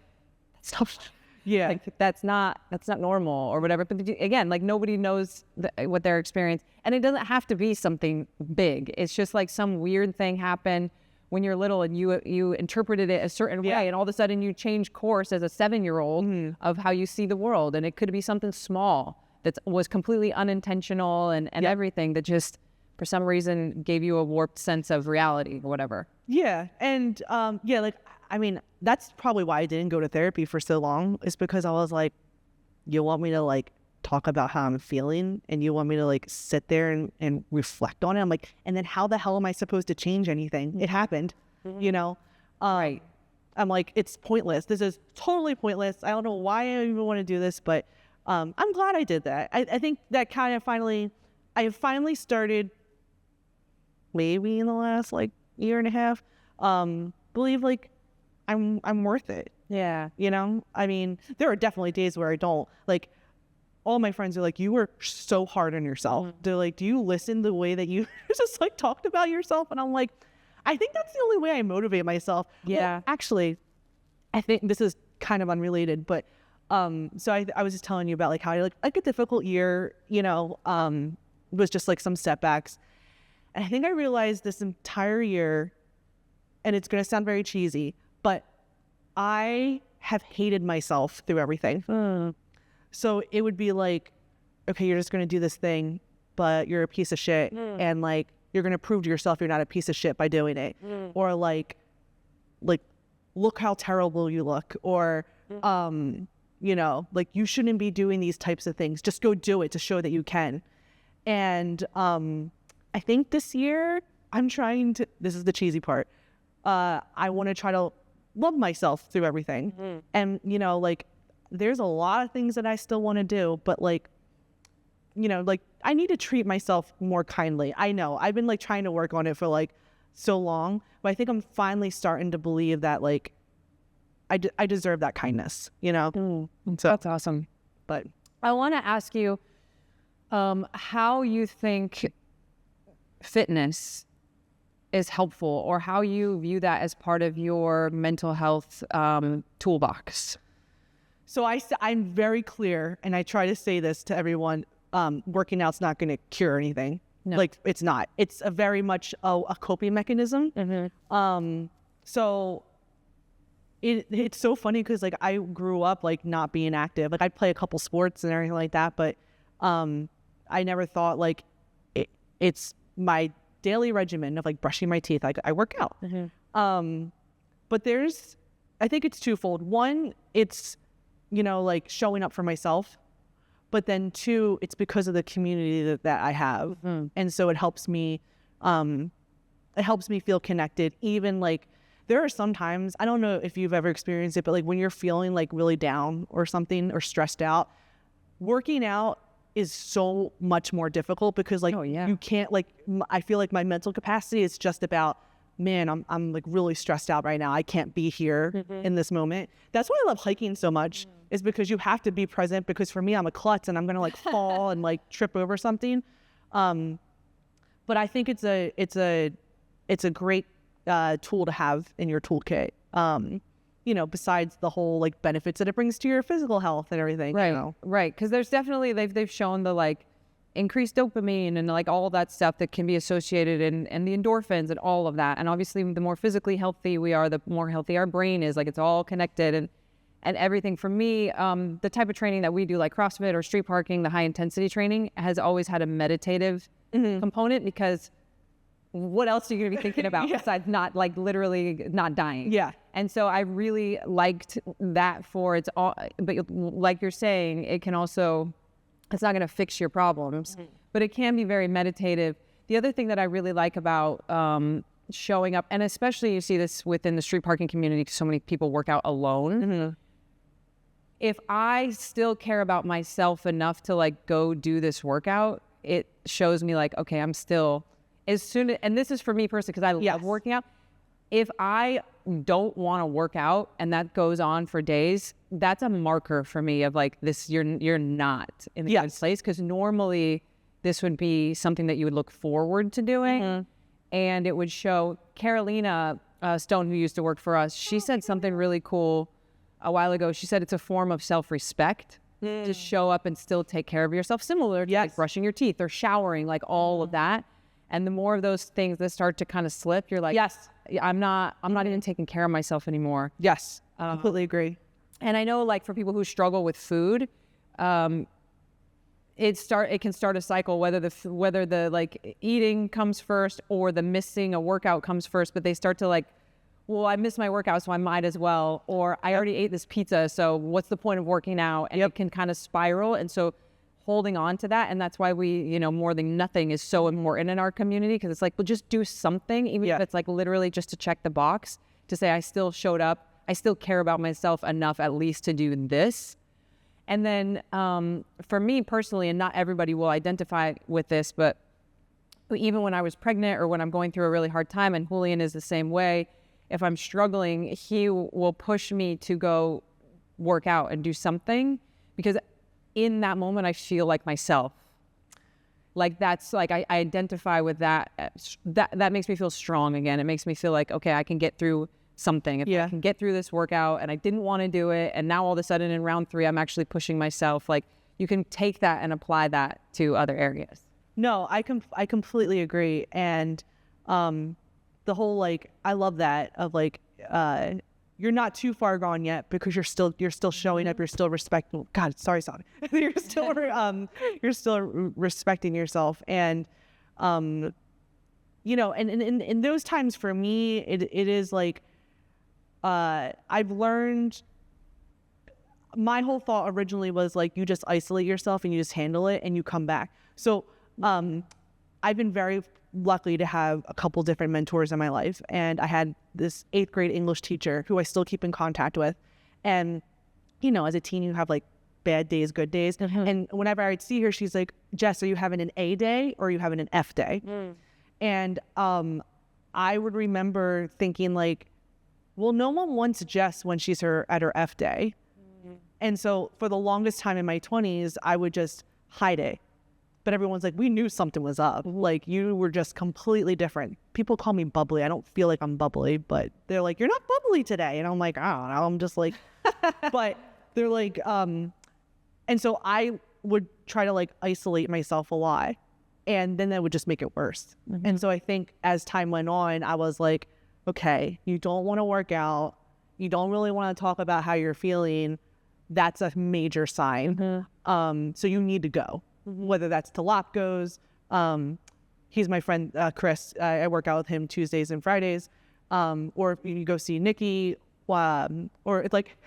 that's not, like that's not normal or whatever. But again, like nobody knows what their experience, and it doesn't have to be something big. It's just like some weird thing happened when you're little and you interpreted it a certain way, and all of a sudden you change course as a 7-year-old of how you see the world, and it could be something small that was completely unintentional and everything that just for some reason gave you a warped sense of reality or whatever. Yeah. And like, I mean, that's probably why I didn't go to therapy for so long, is because I was like, you want me to like talk about how I'm feeling and you want me to like sit there and reflect on it? I'm like, and then how the hell am I supposed to change anything? It happened, Right. I'm like, it's pointless. This is totally pointless. I don't know why I even want to do this, but I'm glad I did that. I think that kind of I finally started maybe in the last like year and a half, believe like I'm worth it. Yeah. I mean, there are definitely days where I don't. Like, all my friends are like, you were so hard on yourself. They're like, do you listen the way that you just like talked about yourself? And I'm like, I think that's the only way I motivate myself. Yeah. Well, actually, I think this is kind of unrelated, but so I was just telling you about like how I like a difficult year, was just like some setbacks. And I think I realized this entire year, and it's going to sound very cheesy, but I have hated myself through everything. So it would be like, okay, you're just going to do this thing, but you're a piece of shit. And like, you're going to prove to yourself you're not a piece of shit by doing it. Or like, look how terrible you look. Or, you know, like you shouldn't be doing these types of things. Just go do it to show that you can. And I think this year I'm trying to, this is the cheesy part. I want to try to love myself through everything. And, you know, like there's a lot of things that I still want to do, but like, you know, like I need to treat myself more kindly. I know I've been like trying to work on it for like so long, but I think I'm finally starting to believe that like I deserve that kindness, you know? So That's awesome. But I want to ask you how you think fitness is helpful, or how you view that as part of your mental health toolbox. So I'm very clear, and I try to say this to everyone, working out's not going to cure anything. No. Like, it's not. It's a very much a coping mechanism. So it's so funny because, like, I grew up, like, not being active. Like, I'd play a couple sports and everything like that, but I never thought, like, it's my daily regimen of, like, brushing my teeth. Like, I work out. But I think it's twofold. One, it's, you know, like, showing up for myself. But then two, it's because of the community that I have. And so it helps me feel connected. Even like, there are some times, I don't know if you've ever experienced it, but like when you're feeling like really down or something or stressed out, working out is so much more difficult because like you can't, like, I feel like my mental capacity is just about, man, I'm like really stressed out right now. I can't be here in this moment. That's why I love hiking so much, is because you have to be present, because for me, I'm a klutz and I'm going to like fall and like trip over something. But I think it's a great tool to have in your toolkit. You know, besides the whole like benefits that it brings to your physical health and everything. Right. You know? Right. Because there's definitely, they've shown the like increased dopamine and like all that stuff that can be associated and the endorphins and all of that. And obviously the more physically healthy we are, the more healthy our brain is. Like, it's all connected and everything. For me, the type of training that we do, like CrossFit or street parking, the high intensity training, has always had a meditative component, because what else are you going to be thinking about besides not, like, literally not dying? Yeah. And so I really liked that for its all, but like you're saying, it can also, it's not going to fix your problems, but it can be very meditative. The other thing that I really like about showing up, and especially you see this within the street parking community, because so many people work out alone. If I still care about myself enough to like go do this workout, it shows me like, okay, I'm still, as soon as, and this is for me personally, because I love working out. If I don't want to work out and that goes on for days, that's a marker for me of like, this, you're not in the good place. Because normally this would be something that you would look forward to doing. And it would show. Carolina Stone, who used to work for us, she said something really cool a while ago. She said it's a form of self-respect to show up and still take care of yourself, similar to like brushing your teeth or showering, like all of that. And the more of those things that start to kind of slip, you're like, I'm not even taking care of myself anymore. Completely agree. And I know, like, for people who struggle with food, it can start a cycle, whether the like eating comes first or the missing a workout comes first, but they start to like, well, I missed my workout, so I might as well, or I already ate this pizza, so what's the point of working out? And it can kind of spiral. And so holding on to that, and that's why we, you know, more than nothing is so important in our community, because it's like, well, just do something, even if it's like literally just to check the box, to say I still showed up, I still care about myself enough at least to do this. And then for me personally, and not everybody will identify with this, but even when I was pregnant or when I'm going through a really hard time, and Julian is the same way, if I'm struggling, he will push me to go work out and do something, because in that moment I feel like myself. Like, that's like, I identify with that. That makes me feel strong again. It makes me feel like, okay, I can get through something. If I can get through this workout, and I didn't want to do it, and now all of a sudden in round 3 I'm actually pushing myself. Like, you can take that and apply that to other areas. No, I completely agree. And the whole, like, I love that of like you're not too far gone yet because you're still showing up, you're still respecting. God, sorry, Sabi. you're still respecting yourself, and you know, and in those times for me, it is like I've learned. My whole thought originally was like, you just isolate yourself and you just handle it and you come back. So I've been very lucky to have a couple different mentors in my life, and I had this 8th grade English teacher who I still keep in contact with. And you know, as a teen, you have like bad days, good days. And whenever I'd see her, she's like, Jess, are you having an A day or are you having an F day? And I would remember thinking like, well, no one wants Jess when she's at her F day. And so for the longest time in my 20s, I would just hide it. But everyone's like, we knew something was up. Like, you were just completely different. People call me bubbly. I don't feel like I'm bubbly, but they're like, you're not bubbly today. And I'm like, I don't know. I'm just like, but they're like, and so I would try to like isolate myself a lot. And then that would just make it worse. And so I think as time went on, I was like, okay, you don't want to work out. You don't really want to talk about how you're feeling. That's a major sign. So you need to go. Whether that's to Lopgo's, he's my friend Chris. I work out with him Tuesdays and Fridays, or if you go see Nikki, or it's like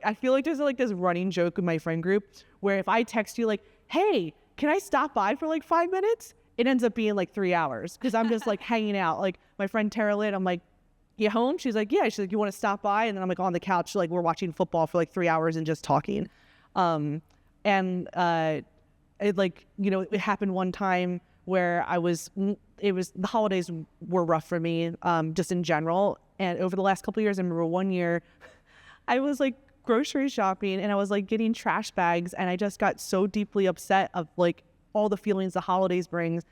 I feel like there's like this running joke in my friend group where if I text you like, "Hey, can I stop by for like 5 minutes?" It ends up being like 3 hours because I'm just like hanging out. Like my friend Tara Lynn, I'm like, "You home?" She's like, "Yeah." She's like, "You want to stop by?" And then I'm like on the couch, like we're watching football for like 3 hours and just talking, it like, you know, it happened one time where the holidays were rough for me, just in general. And over the last couple of years, I remember one year I was like grocery shopping and I was like getting trash bags, and I just got so deeply upset of like all the feelings the holidays brings.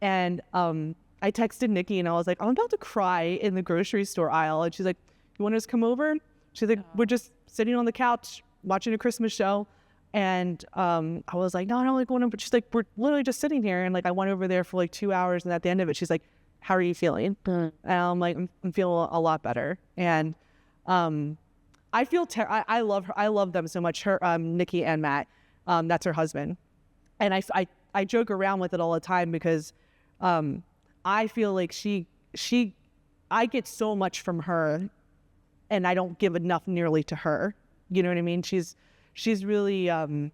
And I texted Nikki and I was like, I'm about to cry in the grocery store aisle. And she's like, you want us to come over? She's like, we're just sitting on the couch watching a Christmas show. And I was like, no, I don't like going over. But she's like, we're literally just sitting here. And like, I went over there for like 2 hours. And at the end of it, she's like, how are you feeling? And I'm like, I'm feeling a lot better. And I feel, I love her. I love them so much. Her, Nikki and Matt, that's her husband. And I joke around with it all the time because I feel like I get so much from her and I don't give enough nearly to her. You know what I mean? She's really, and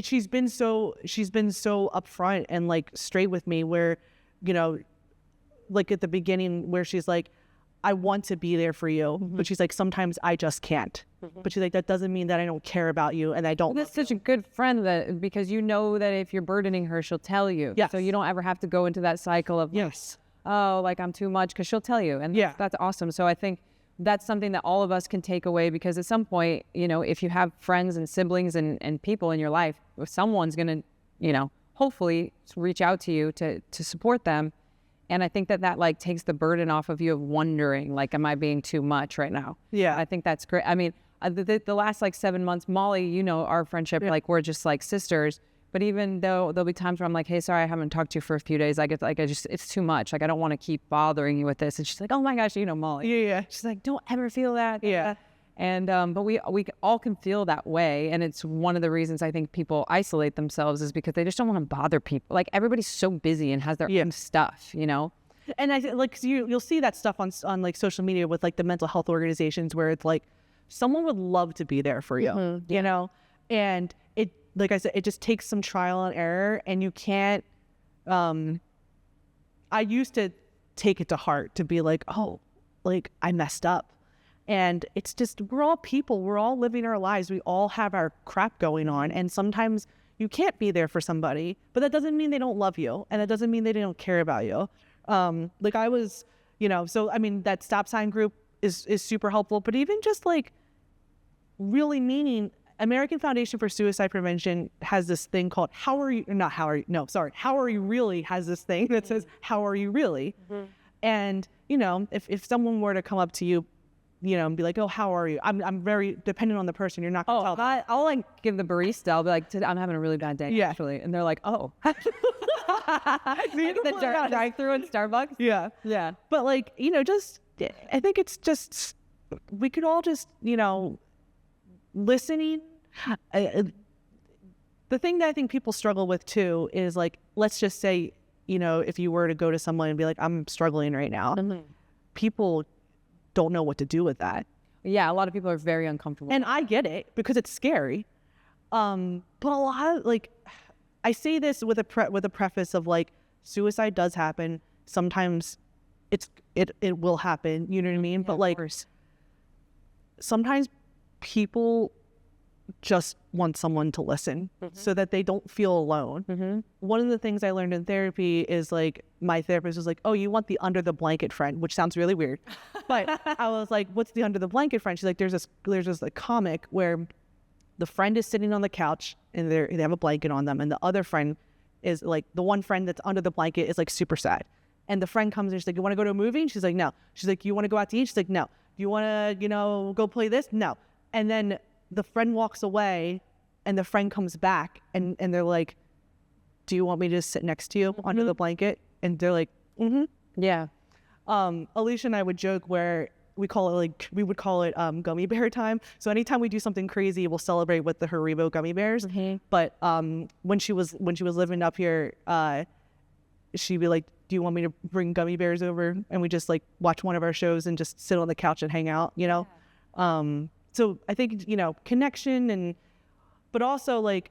she's been so upfront and like straight with me where, you know, like at the beginning where she's like, I want to be there for you, but she's like, sometimes I just can't. But she's like, that doesn't mean that I don't care about you and I don't. That's such a good friend because you know that if you're burdening her, she'll tell you. Yes. So you don't ever have to go into that cycle of yes, oh, like I'm too much, because she'll tell you. And that's awesome. So I think that's something that all of us can take away, because at some point, you know, if you have friends and siblings and people in your life, someone's going to, you know, hopefully reach out to you to support them. And I think that like takes the burden off of you of wondering, like, am I being too much right now? Yeah. I think that's great. I mean, the last like 7 months, Molly, you know, our friendship, like we're just like sisters. But even though there'll be times where I'm like, hey, sorry, I haven't talked to you for a few days. It's too much. Like, I don't want to keep bothering you with this. And she's like, oh my gosh, you know, Molly. Yeah. She's like, don't ever feel that. Yeah. And, but we all can feel that way. And it's one of the reasons I think people isolate themselves is because they just don't want to bother people. Like, everybody's so busy and has their own stuff, you know? And I like, cause you'll see that stuff on like social media with like the mental health organizations where it's like, someone would love to be there for you, you know? And it, like I said, it just takes some trial and error, and you can't, I used to take it to heart to be like, oh, like I messed up. And it's just, we're all people, we're all living our lives. We all have our crap going on. And sometimes you can't be there for somebody, but that doesn't mean they don't love you. And that doesn't mean they don't care about you. Like I was, you know, so, I mean, that stop sign group is super helpful, but even just like really meaning, American Foundation for Suicide Prevention has this thing called How Are You Really has this thing that says, how are you really? And, you know, if someone were to come up to you, you know, and be like, oh, how are you? I'm very dependent on the person. You're not going to tell them. I'll like give the barista, I'll be like, I'm having a really bad day, actually. And they're like, oh. Like the drive-through in Starbucks? Yeah. But like, you know, just I think it's just, we could all just, listening. The thing that I think people struggle with too is like, let's just say, if you were to go to someone and be like, I'm struggling right now, people don't know what to do with that. Yeah, a lot of people are very uncomfortable. And I get it because it's scary. But a lot of I say this with a preface of like, suicide does happen. Sometimes it will happen, you know what I mean? Yeah, but like, sometimes people just want someone to listen so that they don't feel alone. One of the things I learned in therapy is like, my therapist was like, oh, you want the under the blanket friend, which sounds really weird. But I was like, what's the under the blanket friend? She's like, there's this like comic where the friend is sitting on the couch and they have a blanket on them. And the other friend is like, the one friend that's under the blanket is like super sad. And the friend comes and she's like, you want to go to a movie? And she's like, no. She's like, you want to go out to eat? She's like, no. Do you want to, go play this? No. And then the friend walks away and the friend comes back and they're like, do you want me to just sit next to you under the blanket? And they're like, yeah. Alicia and I would joke where we would call it gummy bear time. So anytime we do something crazy, we'll celebrate with the Haribo gummy bears. But when she was living up here, she'd be like, do you want me to bring gummy bears over? And we just like watch one of our shows and just sit on the couch and hang out, So I think, connection but also like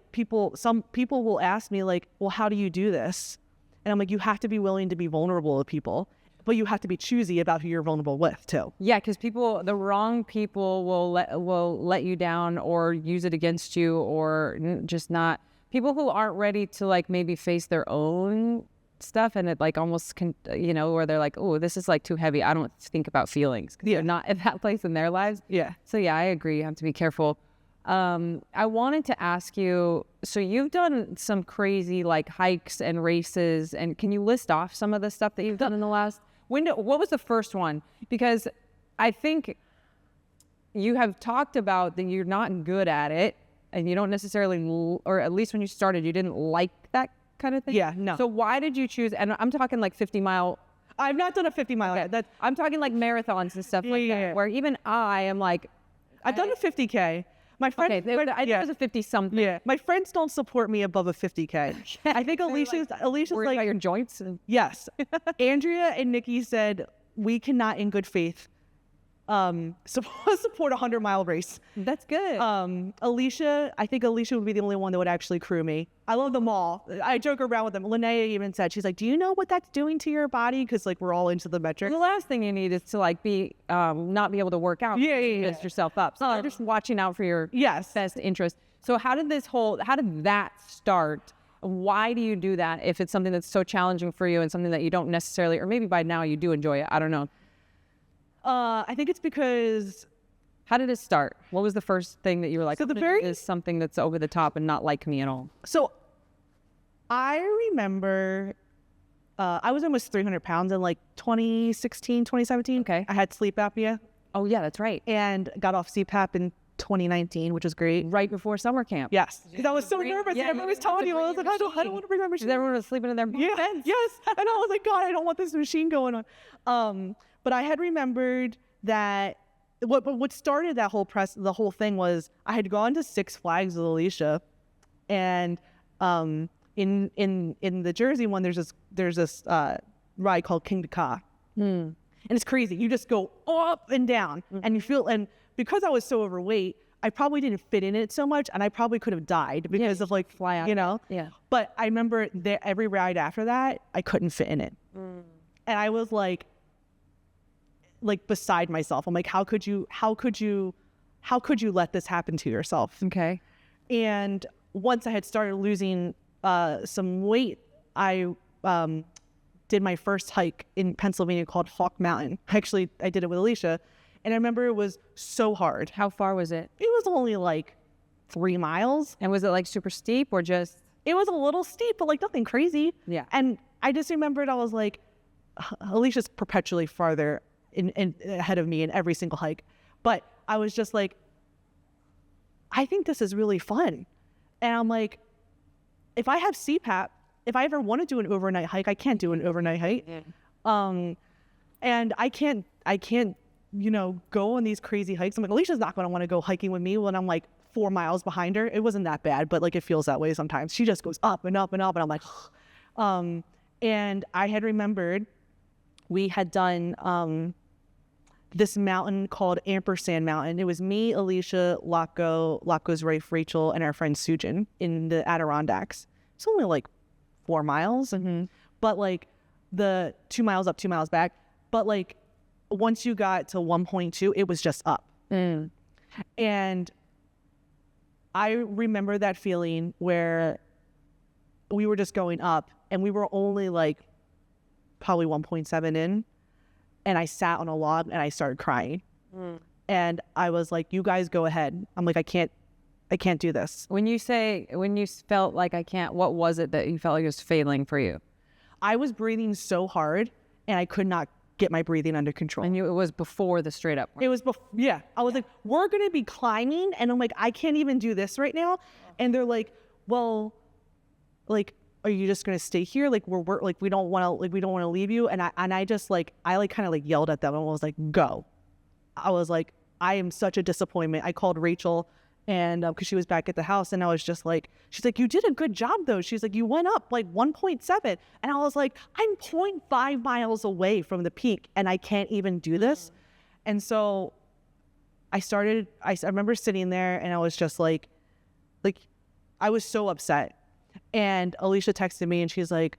some people will ask me like, well, how do you do this? And I'm like, you have to be willing to be vulnerable with people, but you have to be choosy about who you're vulnerable with too. Yeah, because the wrong people will let you down or use it against you, or just not people who aren't ready to like maybe face their own stuff, and it like almost can, where they're like, oh, this is like too heavy. I don't think about feelings. They're not at that place in their lives. Yeah. So yeah, I agree. You have to be careful. I wanted to ask you, so you've done some crazy like hikes and races, and can you list off some of the stuff that you've done in the last window? What was the first one? Because I think you have talked about that you're not good at it, and you don't necessarily, or at least when you started, you didn't like that kind of thing. Yeah, no. So why did you choose? And I'm talking like 50-mile. I've not done a 50-mile. Okay. I'm talking like marathons and stuff that, where even I am like, I've done a 50K. My friend, I think it was a 50 something. Yeah, my friends don't support me above a 50K. I think Alicia's worried like about your joints. Yes. Andrea and Nikki said we cannot, in good faith, support a 100-mile race. That's good. I think Alicia would be the only one that would actually crew me. I love them all. I joke around with them. Linnea even said, she's like, do you know what that's doing to your body? Because like we're all into the metrics. The last thing you need is to like be not be able to work out. Yeah. Just yourself up. So just watching out for your best interest. So how did that start? Why do you do that if it's something that's so challenging for you and something that you don't necessarily, or maybe by now you do enjoy it? I don't know. I think it's because... How did it start? What was the first thing that you were like, is something that's over the top and not like me at all? So I remember I was almost 300 pounds in like 2016, 2017. Okay. I had sleep apnea. Oh, yeah, that's right. And got off CPAP in 2019, which was great. Right before summer camp. Yes. Because I was so nervous. Yeah, and everyone was telling you, I was like, I don't want to bring my machine. Everyone was sleeping in their beds. Yes. And I was like, God, I don't want this machine going on. But I had remembered that what started that the whole thing was I had gone to Six Flags with Alicia, and in the Jersey one there's this ride called King to Ka, and it's crazy. You just go up and down, and you feel, and because I was so overweight, I probably didn't fit in it so much, and I probably could have died because of like fly out. Yeah. But I remember every ride after that I couldn't fit in it, and I was like beside myself. I'm like, how could you let this happen to yourself? Okay. And once I had started losing some weight, I did my first hike in Pennsylvania called Hawk Mountain. Actually, I did it with Alicia, and I remember it was so hard. How far was it? It was only like 3 miles. And was it like super steep or just? It was a little steep, but like nothing crazy. Yeah. And I just remembered I was like, Alicia's perpetually farther in ahead of me in every single hike, but I was just like, I think this is really fun. And I'm like, if I have CPAP, if I ever want to do an overnight hike, I can't do an overnight hike. And I can't I can't, go on these crazy hikes. I'm like, Alicia's not going to want to go hiking with me when I'm like 4 miles behind her. It wasn't that bad, but like it feels that way sometimes. She just goes up and up and up, and I'm like, and I had remembered we had done this mountain called Ampersand Mountain. It was me, Alicia, Locko's wife, Rachel, and our friend Sujin in the Adirondacks. It's only like 4 miles, but like the 2 miles up, 2 miles back. But like once you got to 1.2, it was just up. And I remember that feeling where we were just going up, and we were only like probably 1.7 in, and I sat on a log and I started crying. And I was like, you guys go ahead. I'm like, I can't do this. When you felt like I can't, what was it that you felt like it was failing for you? I was breathing so hard and I could not get my breathing under control. And it was before the straight up. It was yeah. I was like, we're going to be climbing. And I'm like, I can't even do this right now. And they're like, well, like, are you just going to stay here? Like, we're like, we don't want to leave you. And I just like, I kind of like yelled at them and was like, go. I was like, I am such a disappointment. I called Rachel, and because she was back at the house, and I was just like, she's like, you did a good job though. She's like, you went up like 1.7. And I was like, I'm 0.5 miles away from the peak and I can't even do this. And so I remember sitting there and I was just like, I was so upset. And Alicia texted me and she's like,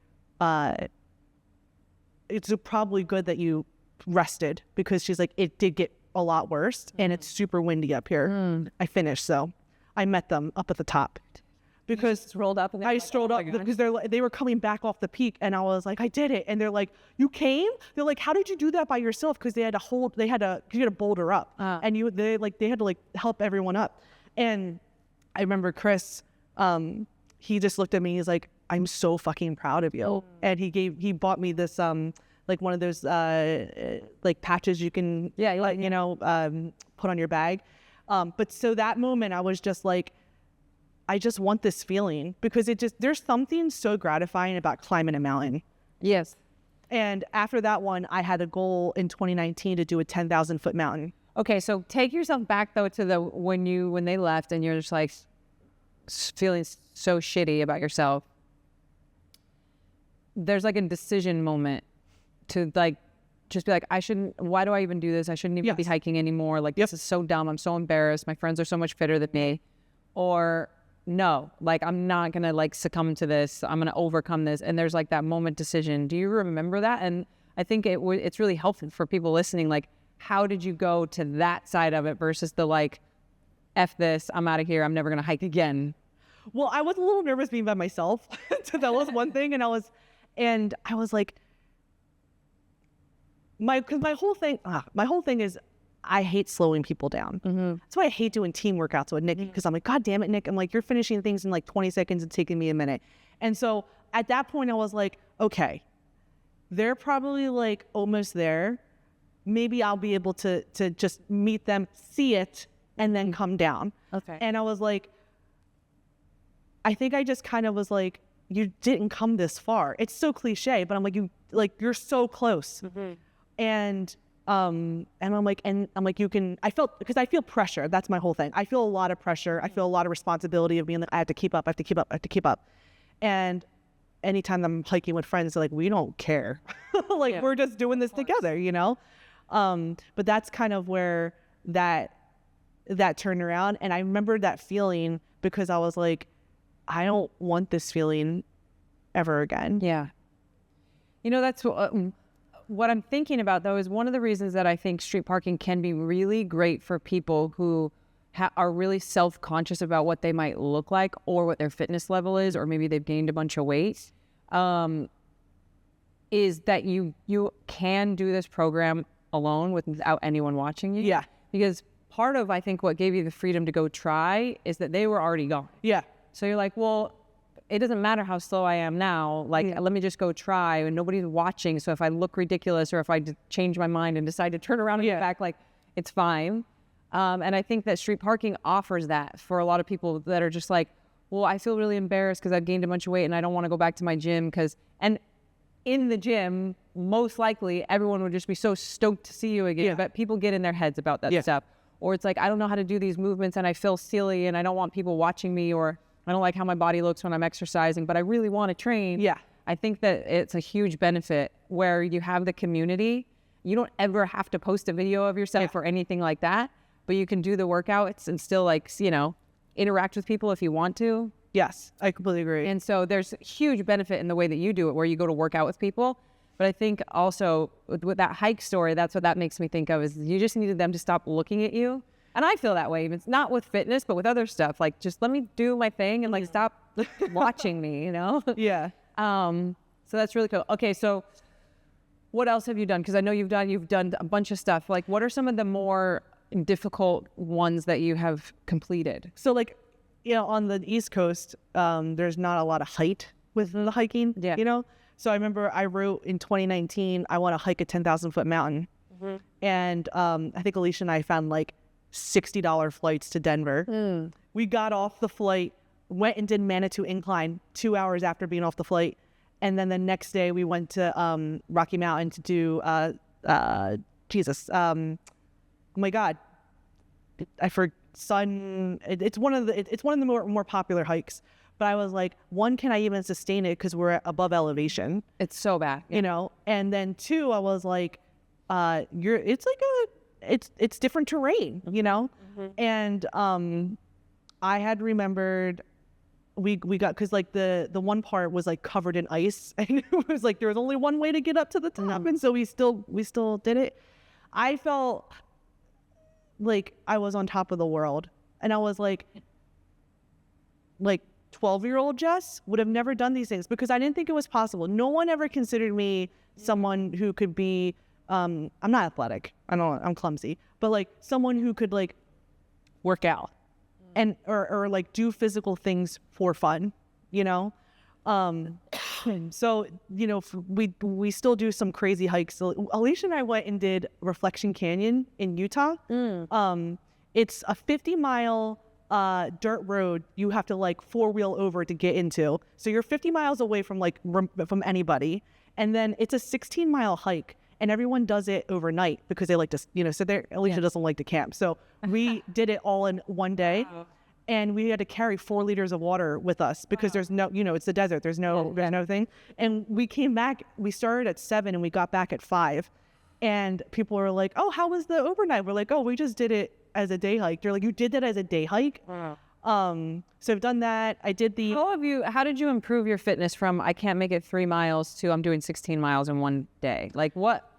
it's probably good that you rested, because she's like, it did get a lot worse and it's super windy up here. I finished, so I met them up at the top because rolled up and I strolled up because they were coming back off the peak, and I was like, I did it. And they're like, you came? They're like, how did you do that by yourself? Because you had to boulder up, and they had to like help everyone up. And I remember Chris, he just looked at me. He's like, I'm so fucking proud of you. And he bought me this like one of those like patches you can put on your bag. But so that moment I was just like, I just want this feeling, because there's something so gratifying about climbing a mountain. Yes. And after that one, I had a goal in 2019 to do a 10,000 foot mountain. Okay, so take yourself back though to when they left and you're just like feeling so shitty about yourself. There's like a decision moment to like just be like, why do I even do this? I shouldn't even be hiking anymore. Like, this is so dumb. I'm so embarrassed. My friends are so much fitter than me. Or no, like, I'm not going to like succumb to this. I'm going to overcome this. And there's like that moment decision. Do you remember that? And I think it's really helpful for people listening. Like, how did you go to that side of it versus the like, F this, I'm out of here. I'm never going to hike again. Well, I was a little nervous being by myself. So that was one thing. And I was like, my whole thing is I hate slowing people down. That's why I hate doing team workouts with Nick, because I'm like, God damn it, Nick. I'm like, you're finishing things in like 20 seconds and taking me a minute. And so at that point I was like, okay, they're probably like almost there. Maybe I'll be able to just meet them, see it, and then come down. Okay. And I was like, I think I just kind of was like, you didn't come this far. It's so cliche, but I'm like, you're so close. And I'm like, I feel pressure. That's my whole thing. I feel a lot of pressure. I feel a lot of responsibility of being like, I have to keep up. And anytime I'm hiking with friends, they're like, we don't care. We're just doing this together, But that's kind of where that turned around. And I remember that feeling, because I was like, I don't want this feeling ever again. Yeah. That's what I'm thinking about, though, is one of the reasons that I think street parking can be really great for people who are really self-conscious about what they might look like or what their fitness level is, or maybe they've gained a bunch of weight, is that you can do this program alone without anyone watching you. Yeah. Because part of, I think, what gave you the freedom to go try is that they were already gone. Yeah. So you're like, well, it doesn't matter how slow I am now. Like, let me just go try, and nobody's watching. So if I look ridiculous, or if I change my mind and decide to turn around and get back, like, it's fine. And I think that street parking offers that for a lot of people that are just like, well, I feel really embarrassed because I've gained a bunch of weight and I don't want to go back to my gym and in the gym, most likely everyone would just be so stoked to see you again. Yeah. But people get in their heads about that stuff. Or it's like, I don't know how to do these movements and I feel silly and I don't want people watching me, or I don't like how my body looks when I'm exercising, but I really want to train. Yeah. I think that it's a huge benefit where you have the community. You don't ever have to post a video of yourself or anything like that, but you can do the workouts and still, like, you know, interact with people if you want to. Yes, I completely agree. And so there's huge benefit in the way that you do it, where you go to work out with people. But I think also with that hike story, that's what that makes me think of, is you just needed them to stop looking at you. And I feel that way. It's not with fitness, but with other stuff. Like, just let me do my thing and like stop watching me, you know? Yeah. So that's really cool. Okay, so what else have you done? Because I know you've done a bunch of stuff. Like, what are some of the more difficult ones that you have completed? So, like, you know, on the East Coast, there's not a lot of height with the hiking, you know? So I remember I wrote in 2019, I want to hike a 10,000-foot mountain. And I think Alicia and I found like $60 flights to Denver. We got off the flight, went and did Manitou Incline 2 hours after being off the flight. And then the next day we went to Rocky Mountain to do, oh my God, it's one of the more popular hikes. But I was like, one, can I even sustain it because we're above elevation? It's so bad, you know. And then two, I was like, it's different terrain, you know. And I had remembered we got, because like the one part was like covered in ice, and it was like there was only one way to get up to the top, and so we still did it. I felt like I was on top of the world, and I was like 12-year-old Jess would have never done these things because I didn't think it was possible. No one ever considered me someone who could be, I'm not athletic. I'm clumsy, but like someone who could like work out and, or like do physical things for fun, you know? So, you know, we still do some crazy hikes. So Alicia and I went and did Reflection Canyon in Utah. It's a 50-mile dirt road you have to like four-wheel over to get into. So you're 50 miles away from like from anybody. And then it's a 16-mile hike, and everyone does it overnight because they like to, you know, so Alicia doesn't like to camp. So we did it all in one day. And we had to carry 4 liters of water with us because there's no, you know, it's the desert. There's no thing. And we came back, we started at 7 and we got back at 5. And people were like, oh, how was the overnight? We're like, oh, we just did it as a day hike. They're like, you did that as a day hike? So I've done that. I did the... How did you improve your fitness from I can't make it 3 miles to I'm doing 16 miles in one day? Like what...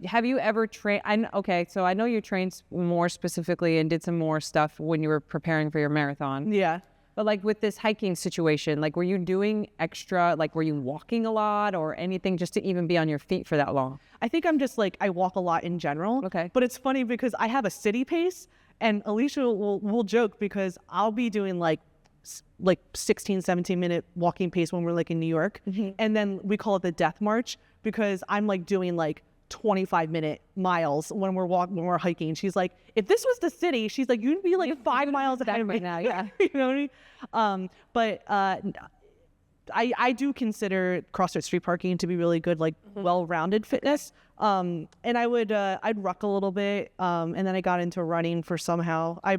have you ever trained? Okay, so I know you trained more specifically and did some more stuff when you were preparing for your marathon. Yeah. But like with this hiking situation, like were you doing extra, like were you walking a lot or anything just to even be on your feet for that long? I think I'm just like, I walk a lot in general. Okay. But it's funny because I have a city pace, and Alicia will joke because I'll be doing like 16, 17 minute walking pace when we're like in New York. And then we call it the death march because I'm like doing like 25-minute miles when we're hiking. She's like, if this was the city, she's like, you'd be like 5 miles ahead of me now. Yeah. You know what I mean? But I do consider CrossFit street parking to be really good, like well-rounded fitness. And I'd ruck a little bit. And then I got into running for somehow. How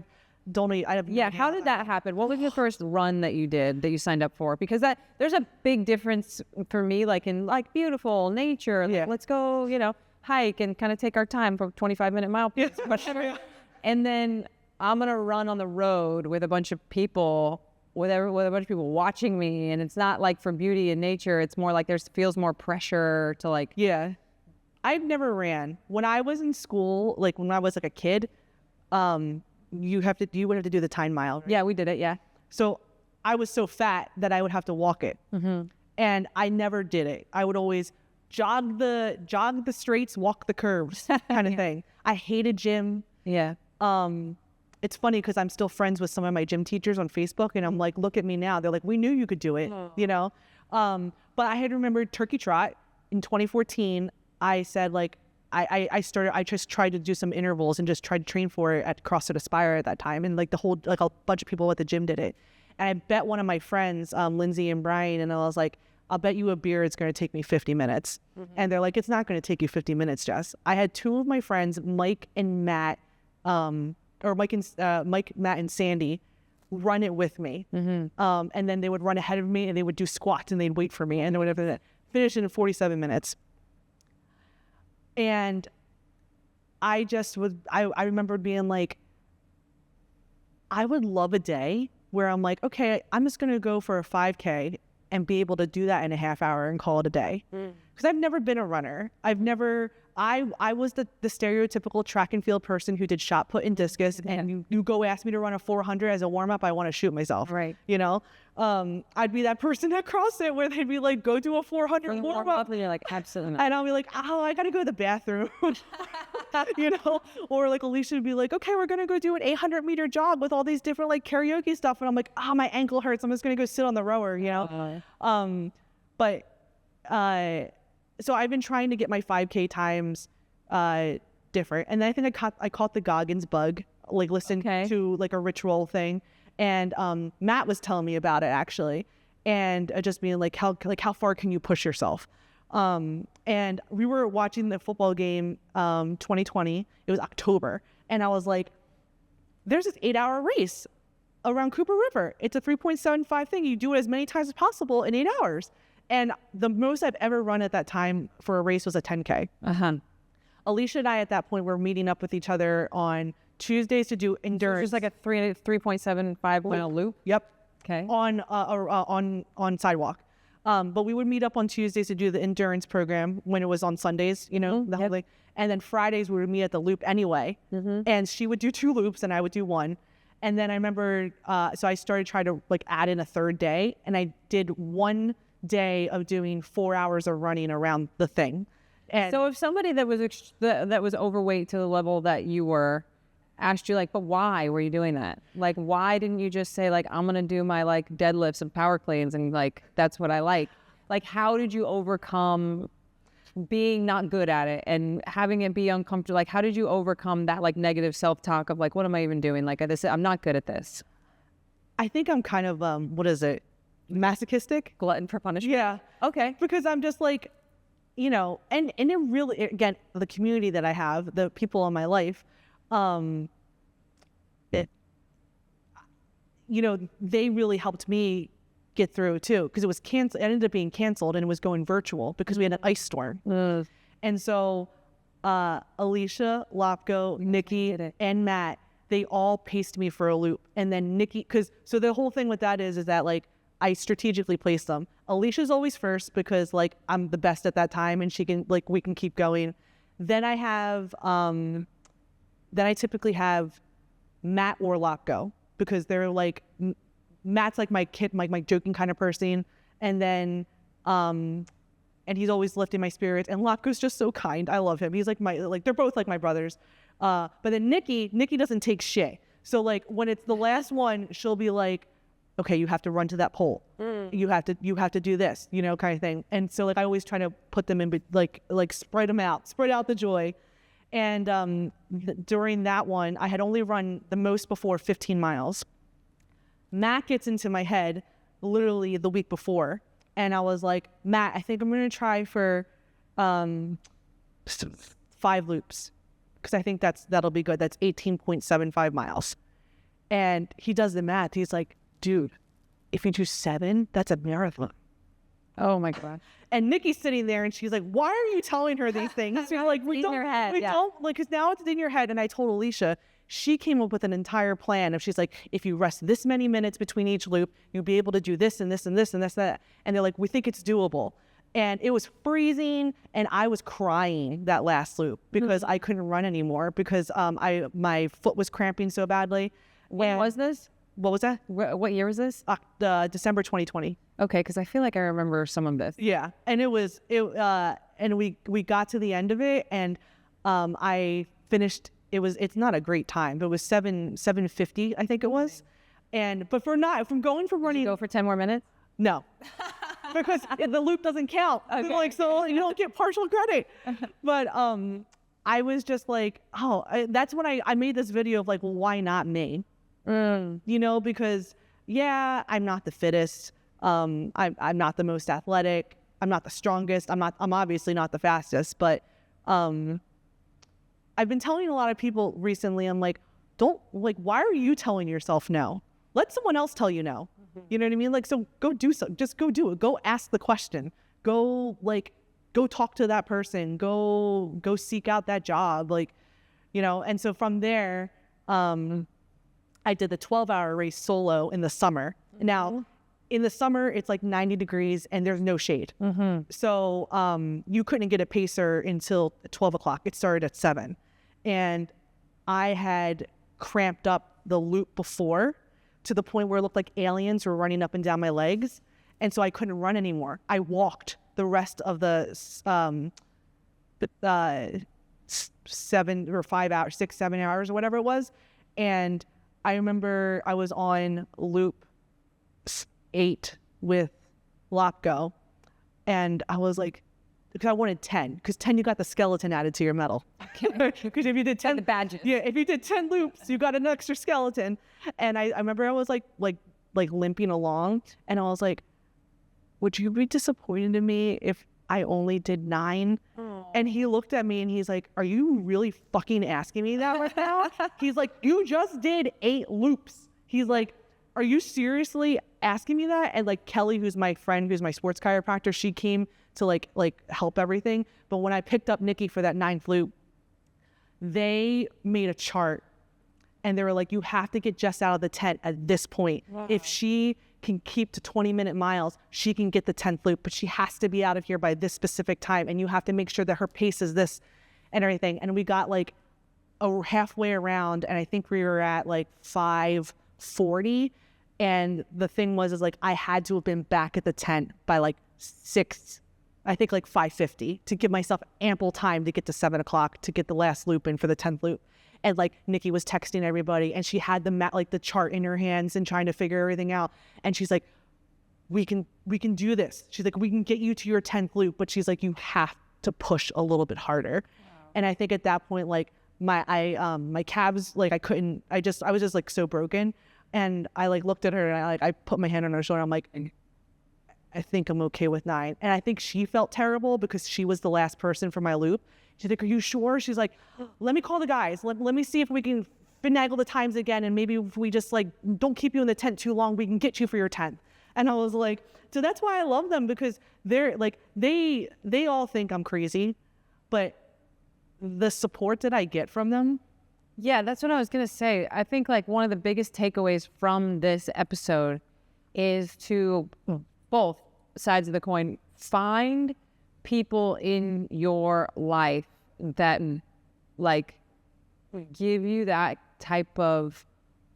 did that happen? What was the first run that you did that you signed up for? Because there's a big difference for me, like in like beautiful nature. Like, let's go, you know, hike and kind of take our time for 25-minute mile. And then I'm gonna run on the road with a bunch of people, with a bunch of people watching me, and it's not like for beauty and nature. It's more like feels more pressure to like. Yeah, I've never ran. When I was in school, like when I was like a kid, you would have to do the 10 mile. Right? Yeah, we did it. Yeah. So I was so fat that I would have to walk it, and I never did it. I would always jog the straights, walk the curves, kind of thing. I hated gym. Yeah. It's funny because I'm still friends with some of my gym teachers on Facebook, and I'm like, look at me now. They're like, we knew you could do it, you know. But I had remembered Turkey Trot in 2014. I said like. I just tried to do some intervals and just tried to train for it at CrossFit Aspire at that time. And like a bunch of people at the gym did it. And I bet one of my friends, Lindsay and Brian, and I was like, I'll bet you a beer it's going to take me 50 minutes. And they're like, it's not going to take you 50 minutes, Jess. I had two of my friends, Mike, Matt, and Sandy, run it with me. And then they would run ahead of me and they would do squats and they'd wait for me and whatever that. Finish in 47 minutes. And I remember being like, I would love a day where I'm like, okay, I'm just going to go for a 5K and be able to do that in a half hour and call it a day. Because I've never been a runner. I was the stereotypical track and field person who did shot put and discus, and you go ask me to run a 400 as a warm up, I want to shoot myself. Right. You know, I'd be that person at CrossFit where they'd be like, go do a 400 warm up. And you're like, absolutely not. And I'll be like, oh, I got to go to the bathroom. You know, or like Alicia would be like, okay, we're going to go do an 800-meter jog with all these different like karaoke stuff. And I'm like, oh, my ankle hurts. I'm just going to go sit on the rower, you know? So I've been trying to get my 5K times different. And then I think I caught the Goggins bug, like listened to like a ritual thing. And Matt was telling me about it actually. And just being like, how far can you push yourself? And we were watching the football game 2020. It was October. And I was like, there's this 8-hour race around Cooper River. It's a 3.75 thing. You do it as many times as possible in 8 hours. And the most I've ever run at that time for a race was a 10K. Alicia and I at that point were meeting up with each other on Tuesdays to do endurance. So it's just like a 3.75 mile loop? Yep. Okay. On sidewalk. But we would meet up on Tuesdays to do the endurance program when it was on Sundays, you know, the whole thing. And then Fridays we would meet at the loop anyway. And she would do 2 loops and I would do 1. And then I remember, so I started trying to like add in a third day, and I did 1 day of doing 4 hours of running around the thing. And so if somebody that was overweight to the level that you were asked you like, but why were you doing that? Like, why didn't you just say like, I'm going to do my like deadlifts and power cleans and like, that's what I like. Like, how did you overcome being not good at it and having it be uncomfortable? Like, how did you overcome that like negative self-talk of like, what am I even doing? Like I'm not good at this. I think I'm kind of, masochistic? Glutton for punishment? Yeah. Okay. Because I'm just like, you know, and it really, again, the community that I have, the people in my life, you know, they really helped me get through too, because it was canceled. It ended up being canceled and it was going virtual because we had an ice storm. And so Alicia, Lopko, Nikki, and Matt, they all paced me for a loop. And then Nikki, so the whole thing with that is that like I strategically placed them. Alicia's always first because like I'm the best at that time and she can like, we can keep going. Then I have, then I typically have Matt or Lopko because they're like, Matt's like my kid, my joking kind of person. And then, and he's always lifting my spirits. And Lopko's just so kind. I love him. He's like they're both like my brothers. But then Nikki doesn't take shit. So like when it's the last one, she'll be like, okay, you have to run to that pole. You have to do this, you know, kind of thing. And so like I always try to put them in, like spread out the joy. And during that one, I had only run the most before 15 miles. Matt gets into my head literally the week before. And I was like, Matt, I think I'm going to try for 5 loops. Because I think that'll be good. That's 18.75 miles. And he does the math. He's like, dude, if you do 7, that's a marathon. Oh my God. And Nikki's sitting there and she's like, why are you telling her these things? You're like, we don't, like, because now it's in your head. And I told Alicia, she came up with an entire plan of, she's like, if you rest this many minutes between each loop, you'll be able to do this and this and this and this, that. And they're like, we think it's doable. And it was freezing and I was crying that last loop because I couldn't run anymore because my foot was cramping so badly. When was this? What was that? What year was this? December 2020. Okay, because I feel like I remember some of this. Yeah, and and we got to the end of it, and I finished. It's not a great time, but it was 7:50, I think it was. But from going from running. Did you go for 10 more minutes? No, because the loop doesn't count. Okay. Like, so you don't get partial credit. But I was just like, that's when I made this video of like, well, why not me? You know, because I'm not the fittest, but like, I I'm not the most athletic. I'm not the strongest. I'm obviously not the fastest, but I've been telling a lot of people recently, I'm like, why are you telling yourself no? Let someone else tell you no. You know what I mean? Like, so go do something. Just go do it. Go ask the question. Go talk to that person. Go seek out that job. Like, you know, and so from there, I did the 12-hour race solo in the summer. Now, in the summer, it's like 90 degrees and there's no shade. So you couldn't get a pacer until 12 o'clock. It started at 7. And I had cramped up the loop before to the point where it looked like aliens were running up and down my legs. And so I couldn't run anymore. I walked the rest of the 7 or 5 hours, 6, 7 hours or whatever it was. And I remember I was on loop 8 with Lopko, and I was like, because I wanted 10, because 10 you got the skeleton added to your medal. Because if you did 10 the badges, if you did 10 loops, you got an extra skeleton. And I remember I was like limping along, and I was like, would you be disappointed in me if I only did 9? And he looked at me and he's like, are you really fucking asking me that right now? He's like, you just did 8 loops. He's like, are you seriously asking me that? And like Kelly, who's my friend, who's my sports chiropractor, she came to like help everything. But when I picked up Nikki for that 9th loop, they made a chart and they were like, you have to get Jess out of the tent at this point. Wow. If she can keep to 20-minute miles, she can get the 10th loop, but she has to be out of here by this specific time. And you have to make sure that her pace is this and everything. And we got like halfway around, and I think we were at like 5:40. And the thing was like, I had to have been back at the tent by like 6, I think like 5:50 to give myself ample time to get to 7 o'clock to get the last loop in for the 10th loop. And like Nikki was texting everybody, and she had the chart in her hands and trying to figure everything out. And she's like, we can do this. She's like, we can get you to your 10th loop, but she's like, you have to push a little bit harder. Wow. And I think at that point, like my calves, like I was just like so broken. And I like looked at her and I put my hand on her shoulder. I'm like, I think I'm okay with 9. And I think she felt terrible because she was the last person for my loop. She's like, are you sure? She's like, let me call the guys. Let me see if we can finagle the times again. And maybe if we just like, don't keep you in the tent too long, we can get you for your 10th. And I was like, so that's why I love them, because they're like, they all think I'm crazy, but the support that I get from them. Yeah, that's what I was going to say. I think like one of the biggest takeaways from this episode is to both sides of the coin, find people in your life that like give you that type of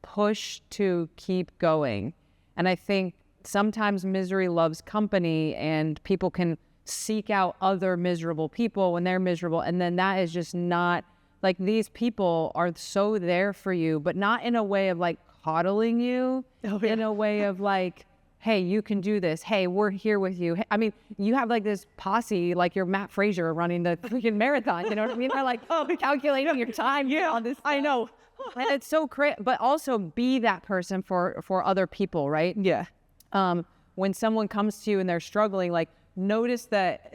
push to keep going. And I think sometimes misery loves company, and people can seek out other miserable people when they're miserable. And then that is just not, like, these people are so there for you, but not in a way of like coddling you, in a way of like, hey, you can do this. Hey, we're here with you. I mean, you have like this posse, like you're Matt Frazier running the freaking marathon. You know what I mean? They're like, calculating your time. Yeah, on this stuff. I know. And it's so crazy, but also be that person for other people, right? Yeah. When someone comes to you and they're struggling, like, notice that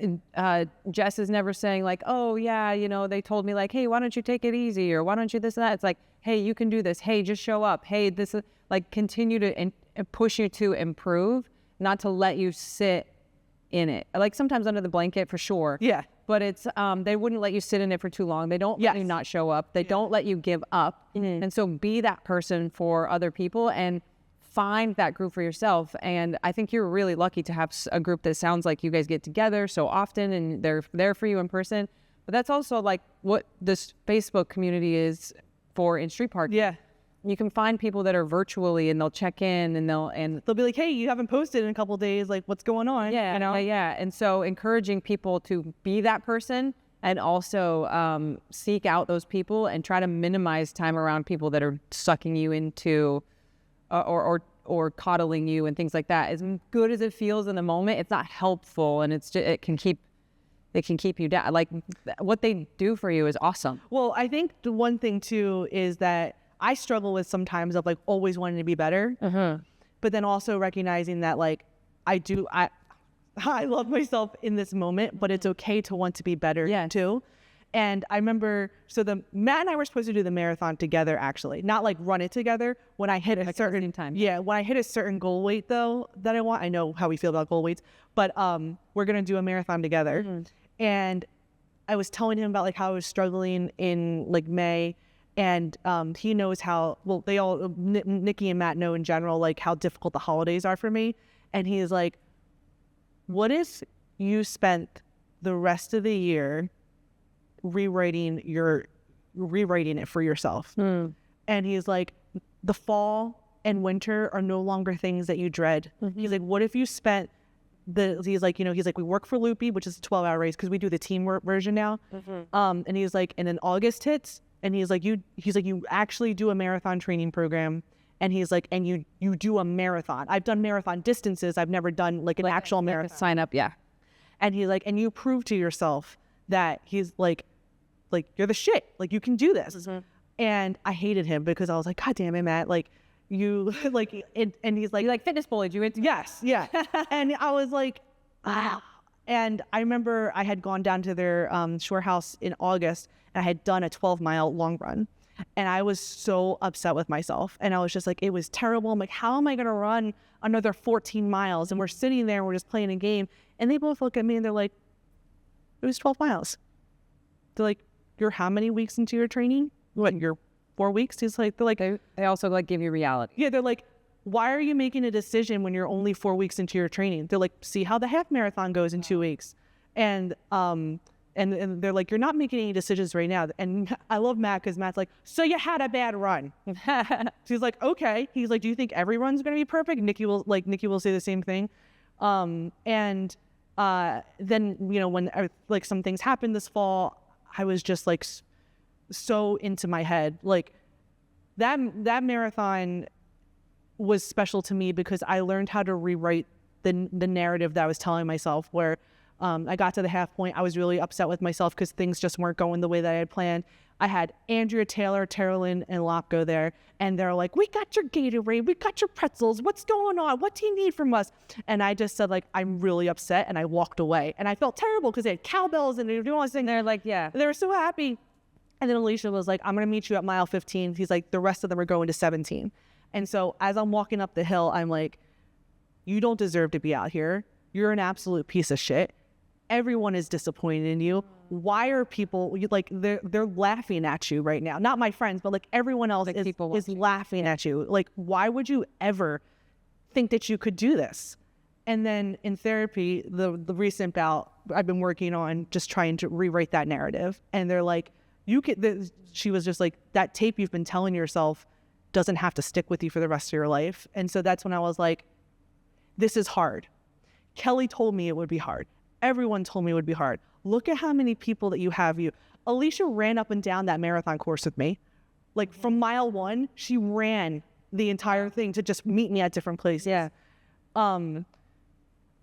Jess is never saying like, oh yeah, you know, they told me like, hey, why don't you take it easy, or why don't you this and that. It's like, hey, you can do this. Hey, just show up. Hey, this is like, continue to and push you to improve, not to let you sit in it. Like sometimes under the blanket for sure. Yeah. But it's they wouldn't let you sit in it for too long. They don't let you not show up. They don't let you give up. Mm-hmm. And so be that person for other people and find that group for yourself. And I think you're really lucky to have a group that sounds like you guys get together so often and they're there for you in person. But that's also like what this Facebook community is for in street parking. Yeah. You can find people that are virtually and they'll check in and they'll be like, hey, you haven't posted in a couple of days. Like, what's going on? Yeah, you know? Yeah. And so encouraging people to be that person and also seek out those people and try to minimize time around people that are sucking you into or coddling you and things like that. As good as it feels in the moment, it's not helpful, and it's just, it can keep you down. Like, what they do for you is awesome. Well, I think the one thing too is that I struggle with sometimes of like always wanting to be better, but then also recognizing that like I love myself in this moment, but it's okay to want to be better too. And I remember, so Matt and I were supposed to do the marathon together, actually, not like run it together. When I hit a certain time, when I hit a certain goal weight though that I want, I know how we feel about goal weights, but we're gonna do a marathon together. And I was telling him about like how I was struggling in like May, and he knows how well they all Nikki and Matt know in general like how difficult the holidays are for me. And he is like, what if you spent the rest of the year rewriting it for yourself? And he's like, the fall and winter are no longer things that you dread. He's like, what if you spent he's like, we work for Loopy, which is a 12-hour race because we do the teamwork version now. And he's like, and then August hits, and he's like, you actually do a marathon training program. And he's like, and you do a marathon. I've done marathon distances. I've never done like an actual marathon. Sign up, yeah. And he's like, and you prove to yourself that he's like you're the shit. Like you can do this. And I hated him because I was like, God damn it, Matt. Like you like it, and he's like, you like fitness bullied you into yes, yeah. And I was like, ah. And I remember I had gone down to their shore house in August, and I had done a 12-mile long run. And I was so upset with myself. And I was just like, it was terrible. I'm like, how am I going to run another 14 miles? And we're sitting there and we're just playing a game. And they both look at me and they're like, it was 12 miles. They're like, you're how many weeks into your training? What, you're 4 weeks? They're like, they also like give you reality. Yeah, they're like, why are you making a decision when you're only 4 weeks into your training? They're like, see how the half marathon goes in 2 weeks. And they're like, you're not making any decisions right now. And I love Matt because Matt's like, so you had a bad run. She's like, okay. He's like, do you think every run's going to be perfect? Nikki will say the same thing. Then, when like some things happened this fall, I was just like so into my head. Like that marathon was special to me because I learned how to rewrite the narrative that I was telling myself, where I got to the half point. I was really upset with myself because things just weren't going the way that I had planned. I had Andrea, Taylor, Terrelyn, and Lopko there, and they're like, we got your Gatorade, we got your pretzels, what's going on? What do you need from us? And I just said, like, I'm really upset, and I walked away. And I felt terrible because they had cowbells and they were doing all this thing. They're like, yeah. They were so happy. And then Alicia was like, I'm going to meet you at mile 15. He's like, the rest of them are going to 17. And so as I'm walking up the hill, I'm like, you don't deserve to be out here. You're an absolute piece of shit. Everyone is disappointed in you. Why are people like they're laughing at you right now? Not my friends, but like everyone else like is laughing at you. Like, why would you ever think that you could do this? And then in therapy, the recent bout, I've been working on just trying to rewrite that narrative. And they're like, she was just like, that tape you've been telling yourself doesn't have to stick with you for the rest of your life. And so that's when I was like, this is hard. Kelly told me it would be hard. Everyone told me it would be hard. Look at how many people that you have. Alicia ran up and down that marathon course with me. Like from mile 1, she ran the entire thing to just meet me at different places. Yeah. And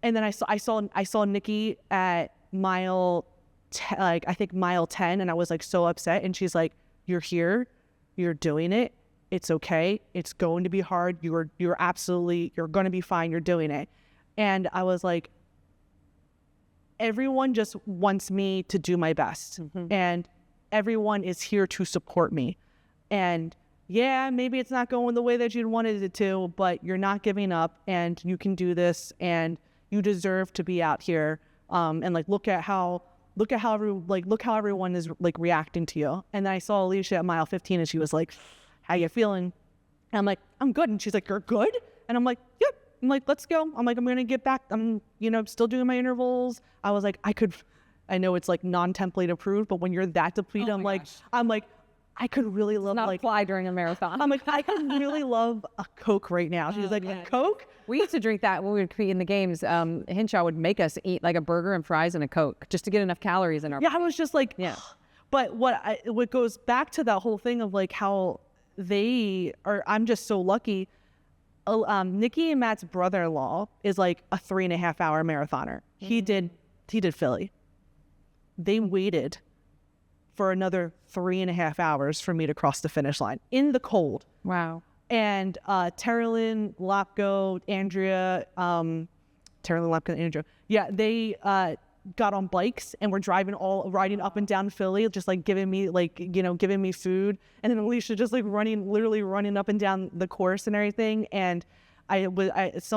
then I saw Nikki at mile 10, and I was like so upset. And she's like, you're here, you're doing it. It's okay. It's going to be hard. You're going to be fine. You're doing it. And I was like, everyone just wants me to do my best. And everyone is here to support me. And yeah, maybe it's not going the way that you'd wanted it to, but you're not giving up, and you can do this, and you deserve to be out here. And like, look how everyone is like reacting to you. And then I saw Alicia at mile 15, and she was like, how you feeling? And I'm like, I'm good. And she's like, you're good? And I'm like, yep. I'm like, let's go. I'm like, I'm going to get back. I'm, still doing my intervals. I was like, I know it's like non-template approved, but when you're that depleted, I'm like, I could really love not fly during a marathon. I'm like, I could really love a Coke right now. She's like, a Coke? We used to drink that when we would compete in the games. Hinshaw would make us eat like a burger and fries and a Coke just to get enough calories in our I was just like, yeah. But what goes back to that whole thing of like how I'm just so lucky. Nikki and Matt's brother-in-law is like a 3.5-hour marathoner. He did Philly. They waited for another 3.5 hours for me to cross the finish line in the cold. Wow. And Terrelyn, Lopko, Andrea, Terry Lampkin, Andrew. Yeah, they got on bikes and were riding up and down Philly, just like giving me food, and then Alicia just like literally running up and down the course and everything. And this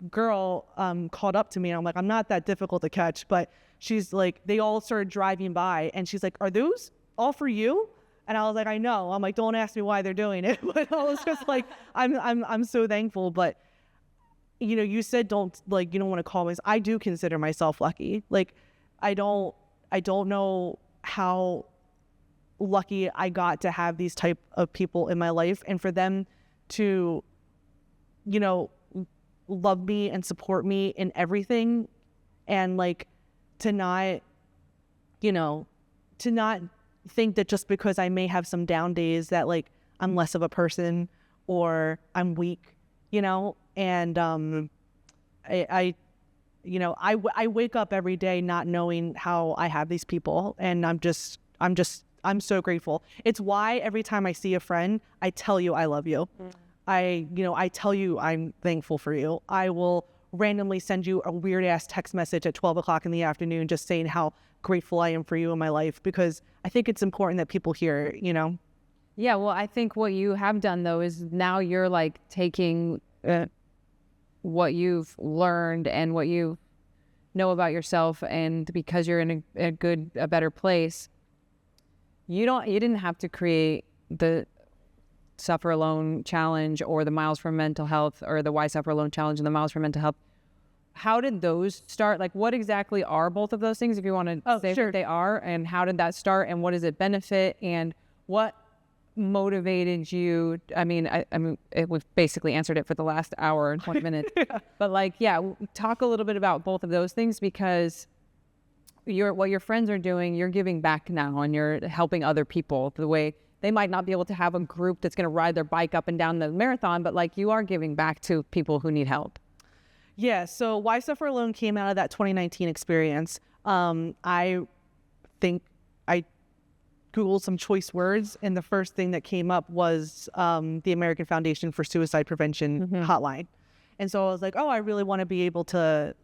girl called up to me, and I'm like, I'm not that difficult to catch, but she's like, they all started driving by, and she's like, are those all for you? And I was like, I know. I'm like, don't ask me why they're doing it. But I was just like, I'm so thankful. But you said you don't want to call me. I do consider myself lucky. Like, I don't know how lucky I got to have these type of people in my life, and for them to, love me and support me in everything, and like to not think that just because I may have some down days that like I'm less of a person or I'm weak, and I wake up every day not knowing how I have these people, and I'm so grateful. It's why every time I see a friend, I tell you I love you. I tell you I'm thankful for you. I will randomly send you a weird ass text message at 12 o'clock in the afternoon just saying how grateful I am for you in my life, because I think it's important that people hear it, Yeah, well, I think what you have done though is now you're like taking what you've learned and what you know about yourself, and because you're in a better place, you didn't have to create the Suffer Alone challenge or the Miles for Mental Health, or the Why Suffer Alone challenge and the Miles for Mental Health. How did those start? Like, what exactly are both of those things, if you want to say sure. what they are, and how did that start, and what does it benefit, and what motivated you? I mean, we've basically answered it for the last hour and 20 minutes. Yeah. But talk a little bit about both of those things, because what your friends are doing, you're giving back now, and you're helping other people the way they might not be able to have a group that's going to ride their bike up and down the marathon, but like you are giving back to people who need help. Yeah, so Why Suffer Alone came out of that 2019 experience. I think I Googled some choice words, and the first thing that came up was the American Foundation for Suicide Prevention hotline. And so I was like, oh, I really want to be able to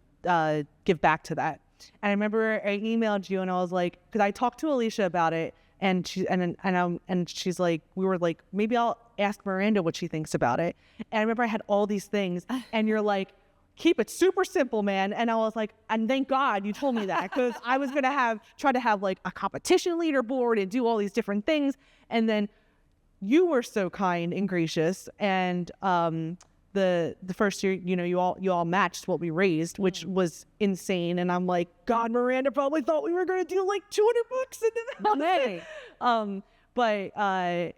give back to that. And I remember I emailed you, and I was like, because I talked to Alicia about it, and she's like, we were like, maybe I'll ask Miranda what she thinks about it. And I remember I had all these things, and you're like, keep it super simple, man. And I was like, and thank God you told me that, because I was going to try to have like a competition leaderboard and do all these different things. And then you were so kind and gracious. And the first year, you all matched what we raised, which was insane. And I'm like, God, Miranda probably thought we were going to do like $200 in the day. But I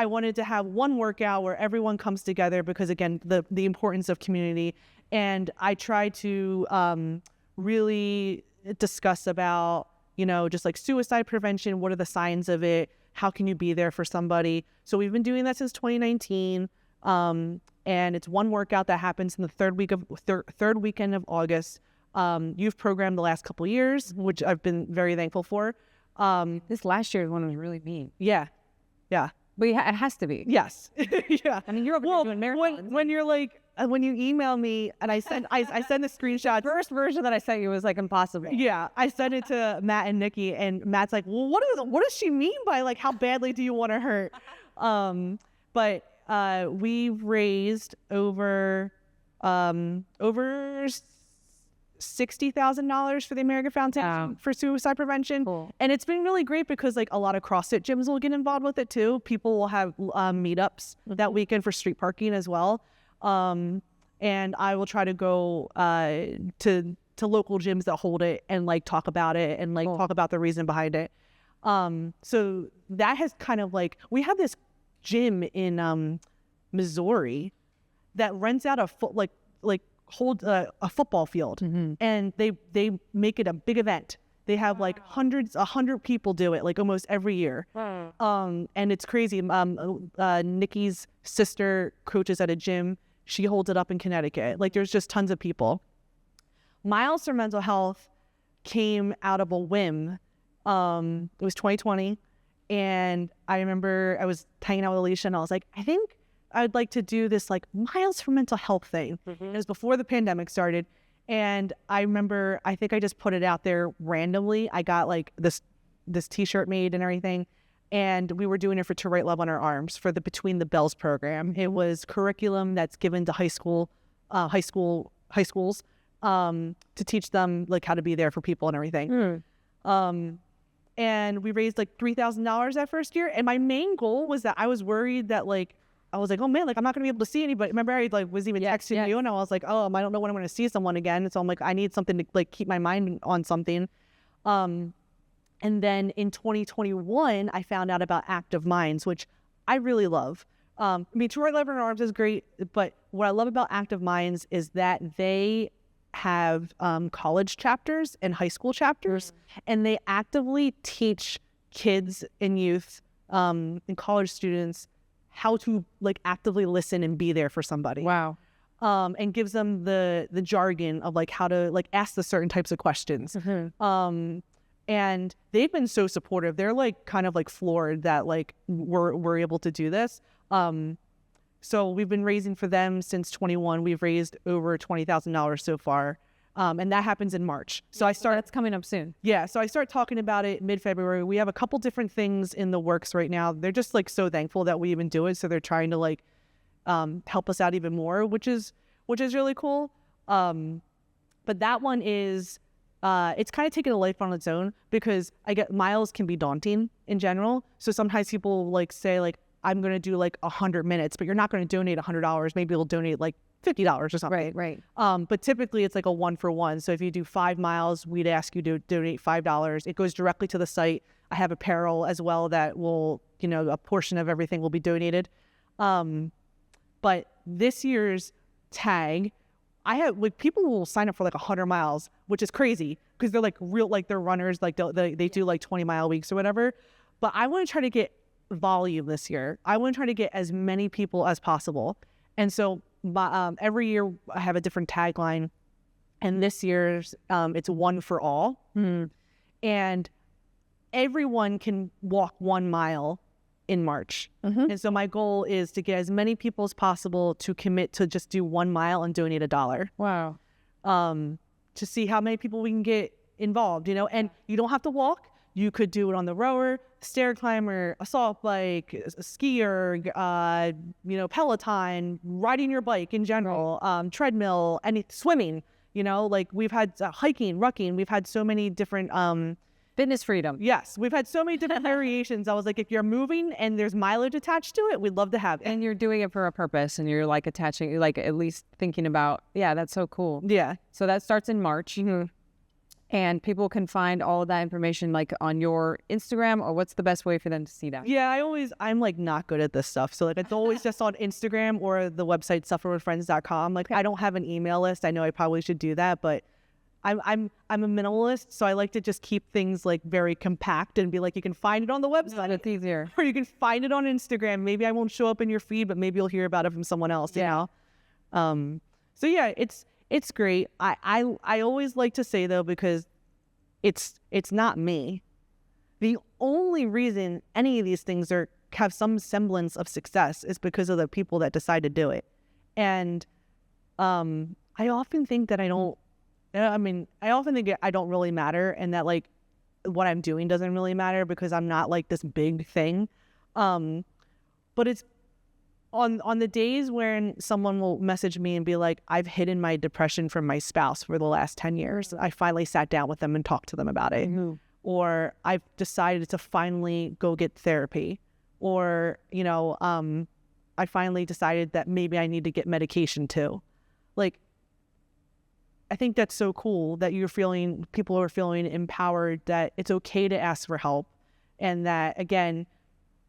wanted to have one workout where everyone comes together, because again, the importance of community. And I try to really discuss about, just like suicide prevention. What are the signs of it? How can you be there for somebody? So we've been doing that since 2019. And it's one workout that happens in the third weekend of August. You've programmed the last couple of years, which I've been very thankful for. This last year's one was really mean. Yeah. But it has to be. Yes. Yeah. I mean, you're over there doing marathons. When you're like, when you email me and I send the screenshot. The first version that I sent you was like impossible. Yeah. I sent it to Matt and Nikki, and Matt's like, well, what does she mean by like, how badly do you want to hurt? But we've raised over $60,000 for the American Foundation for suicide prevention. Cool. And it's been really great, because like a lot of CrossFit gyms will get involved with it too. People will have meetups that weekend for street parking as well. And I will try to go to local gyms that hold it and like talk about it and like talk about the reason behind it. So that has kind of like, we have this gym in Missouri that rents out hold a football field, and they make it a big event. They have like 100 people do it like almost every year. And it's crazy. Nikki's sister coaches at a gym. She holds it up in Connecticut. Like, there's just tons of people. Miles for Mental Health came out of a whim. It was 2020. And I remember I was hanging out with Alicia, and I was like, I think I'd like to do this like Miles for Mental Health thing. It was before the pandemic started. And I remember, I think I just put it out there randomly. I got like this t-shirt made and everything. And we were doing it for To Write Love on Our Arms for the Between the Bells program. It was curriculum that's given to high schools to teach them like how to be there for people and everything. And we raised like $3,000 that first year. And my main goal was that I was worried that like, I was like, oh man, like I'm not gonna be able to see anybody. Remember I like was even texting you and I was like, oh, I don't know when I'm gonna see someone again. So I'm like, I need something to like keep my mind on something. And then in 2021, I found out about Active Minds, which I really love. I mean, To Write Love on Our Arms is great, but what I love about Active Minds is that they have college chapters and high school chapters, and they actively teach kids and youth and college students how to like actively listen and be there for somebody. Wow. And gives them the jargon of like how to like ask the certain types of questions. And they've been so supportive. They're like kind of like floored that like we're able to do this. So we've been raising for them since 21. We've raised over $20,000 so far. And that happens in March. So that's coming up soon. Yeah. So I start talking about it mid-February. We have a couple different things in the works right now. They're just like so thankful that we even do it. So they're trying to like help us out even more, which is really cool. But that one is it's kind of taking a life on its own because I get miles can be daunting in general. So sometimes people like say like, I'm going to do like 100 minutes, but you're not going to donate $100. Maybe you'll donate like $50 or something. Right. But typically it's like a 1-for-1. So if you do 5 miles, we'd ask you to donate $5. It goes directly to the site. I have apparel as well that will, you know, a portion of everything will be donated. But this year's tag, I have like people will sign up for like 100 miles, which is crazy because they're like real, like they're runners, like they do like 20-mile weeks or whatever. But I want to try to get volume this year. I want to try to get as many people as possible. And so every year I have a different tagline, and this year's it's one for all. And everyone can walk 1 mile in March. And so my goal is to get as many people as possible to commit to just do 1 mile and donate $1. Wow. To see how many people we can get involved, you know, and you don't have to walk. You could do it on the rower, stair climber, assault bike, a skier, you know, Peloton, riding your bike in general, treadmill, and swimming, you know, like we've had hiking, rucking. We've had so many different fitness freedom. Yes, we've had so many different variations. I was like, if you're moving and there's mileage attached to it, we'd love to have it. And you're doing it for a purpose, and you're like attaching, like at least thinking about, yeah, that's so cool. Yeah. So that starts in March. And people can find all of that information like on your Instagram, or what's the best way for them to see that? Yeah, I'm like not good at this stuff. So like it's always just on Instagram or the website sufferwithfriends.com. Like I don't have an email list. I know I probably should do that, but I'm a minimalist, so I like to just keep things like very compact and be like, you can find it on the website. It's easier. Or you can find it on Instagram. Maybe I won't show up in your feed, but maybe you'll hear about it from someone else, you know? So yeah, it's great. I always like to say though, because it's not me. The only reason any of these things have some semblance of success is because of the people that decide to do it. And I often think that I often think I don't really matter, and that like what I'm doing doesn't really matter because I'm not like this big thing. But it's on the days when someone will message me and be like, I've hidden my depression from my spouse for the last 10 years. I finally sat down with them and talked to them about it. Or I've decided to finally go get therapy. Or, you know, I finally decided that maybe I need to get medication too. Like, I think that's so cool that people are feeling empowered, that it's okay to ask for help, and that, again,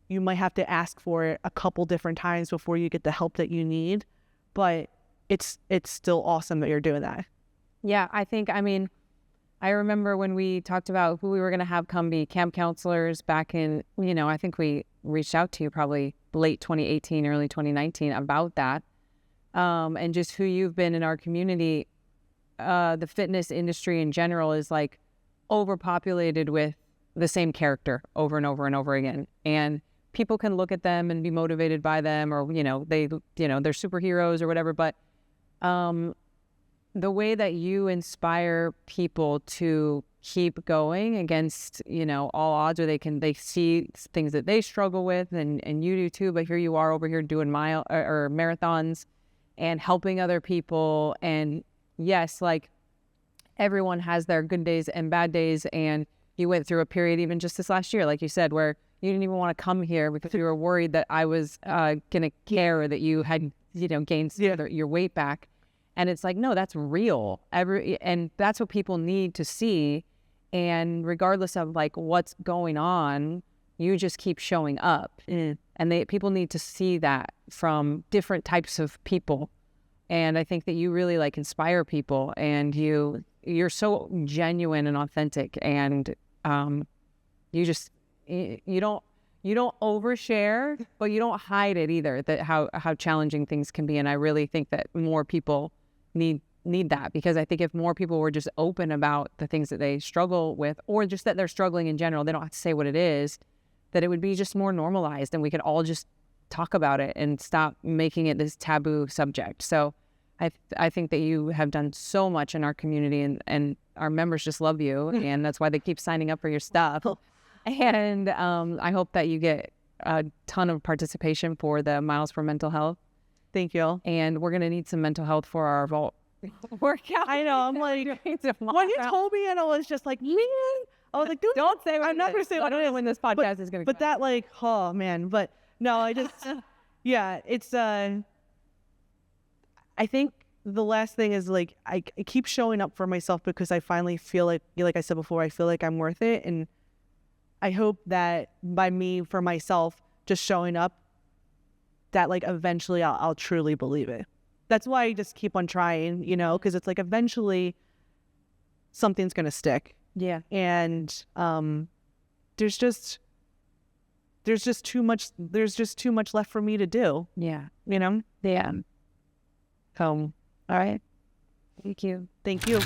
you might have to ask for it a couple different times before you get the help that you need, but it's still awesome that you're doing that. Yeah, I remember when we talked about who we were going to have come be camp counselors back in, you know, I think we reached out to you probably late 2018, early 2019 about that, and just who you've been in our community. The fitness industry in general is like overpopulated with the same character over and over and over again. And people can look at them and be motivated by them, or, they're superheroes or whatever. But the way that you inspire people to keep going against, all odds, or they see things that they struggle with, and you do too, but here you are over here doing or marathons and helping other people. And yes, like, everyone has their good days and bad days, and you went through a period even just this last year, like you said, where you didn't even want to come here because you were worried that I was gonna care, or that you had gained your weight back. And it's like, no, that's real. And that's what people need to see. And regardless of like what's going on, you just keep showing up. And people need to see that from different types of people. And I think that you really like inspire people, and you're so genuine and authentic, and you don't overshare, but you don't hide it either, that how challenging things can be. And I really think that more people need that, because I think if more people were just open about the things that they struggle with, or just that they're struggling in general, they don't have to say what it is, that it would be just more normalized, and we could all just talk about it and stop making it this taboo subject. So I think that you have done so much in our community, and our members just love you, and that's why they keep signing up for your stuff. And I hope that you get a ton of participation for the Miles for Mental Health. Thank you. And we're going to need some mental health for our vault workout. I know. I'm like, when you told me, and I was just like, man, I was like, dude, don't say I'm not going to say I don't know when this podcast is going to But that, like, oh, man. But no, I just, yeah, it's, I think the last thing is, like, I keep showing up for myself, because I finally feel like I said before, I feel like I'm worth it. And I hope that by me, for myself, just showing up, that like eventually I'll truly believe it. That's why I just keep on trying, because it's like eventually something's going to stick. Yeah. And there's just too much left for me to do. Yeah. Yeah. All right. Thank you. Thank you.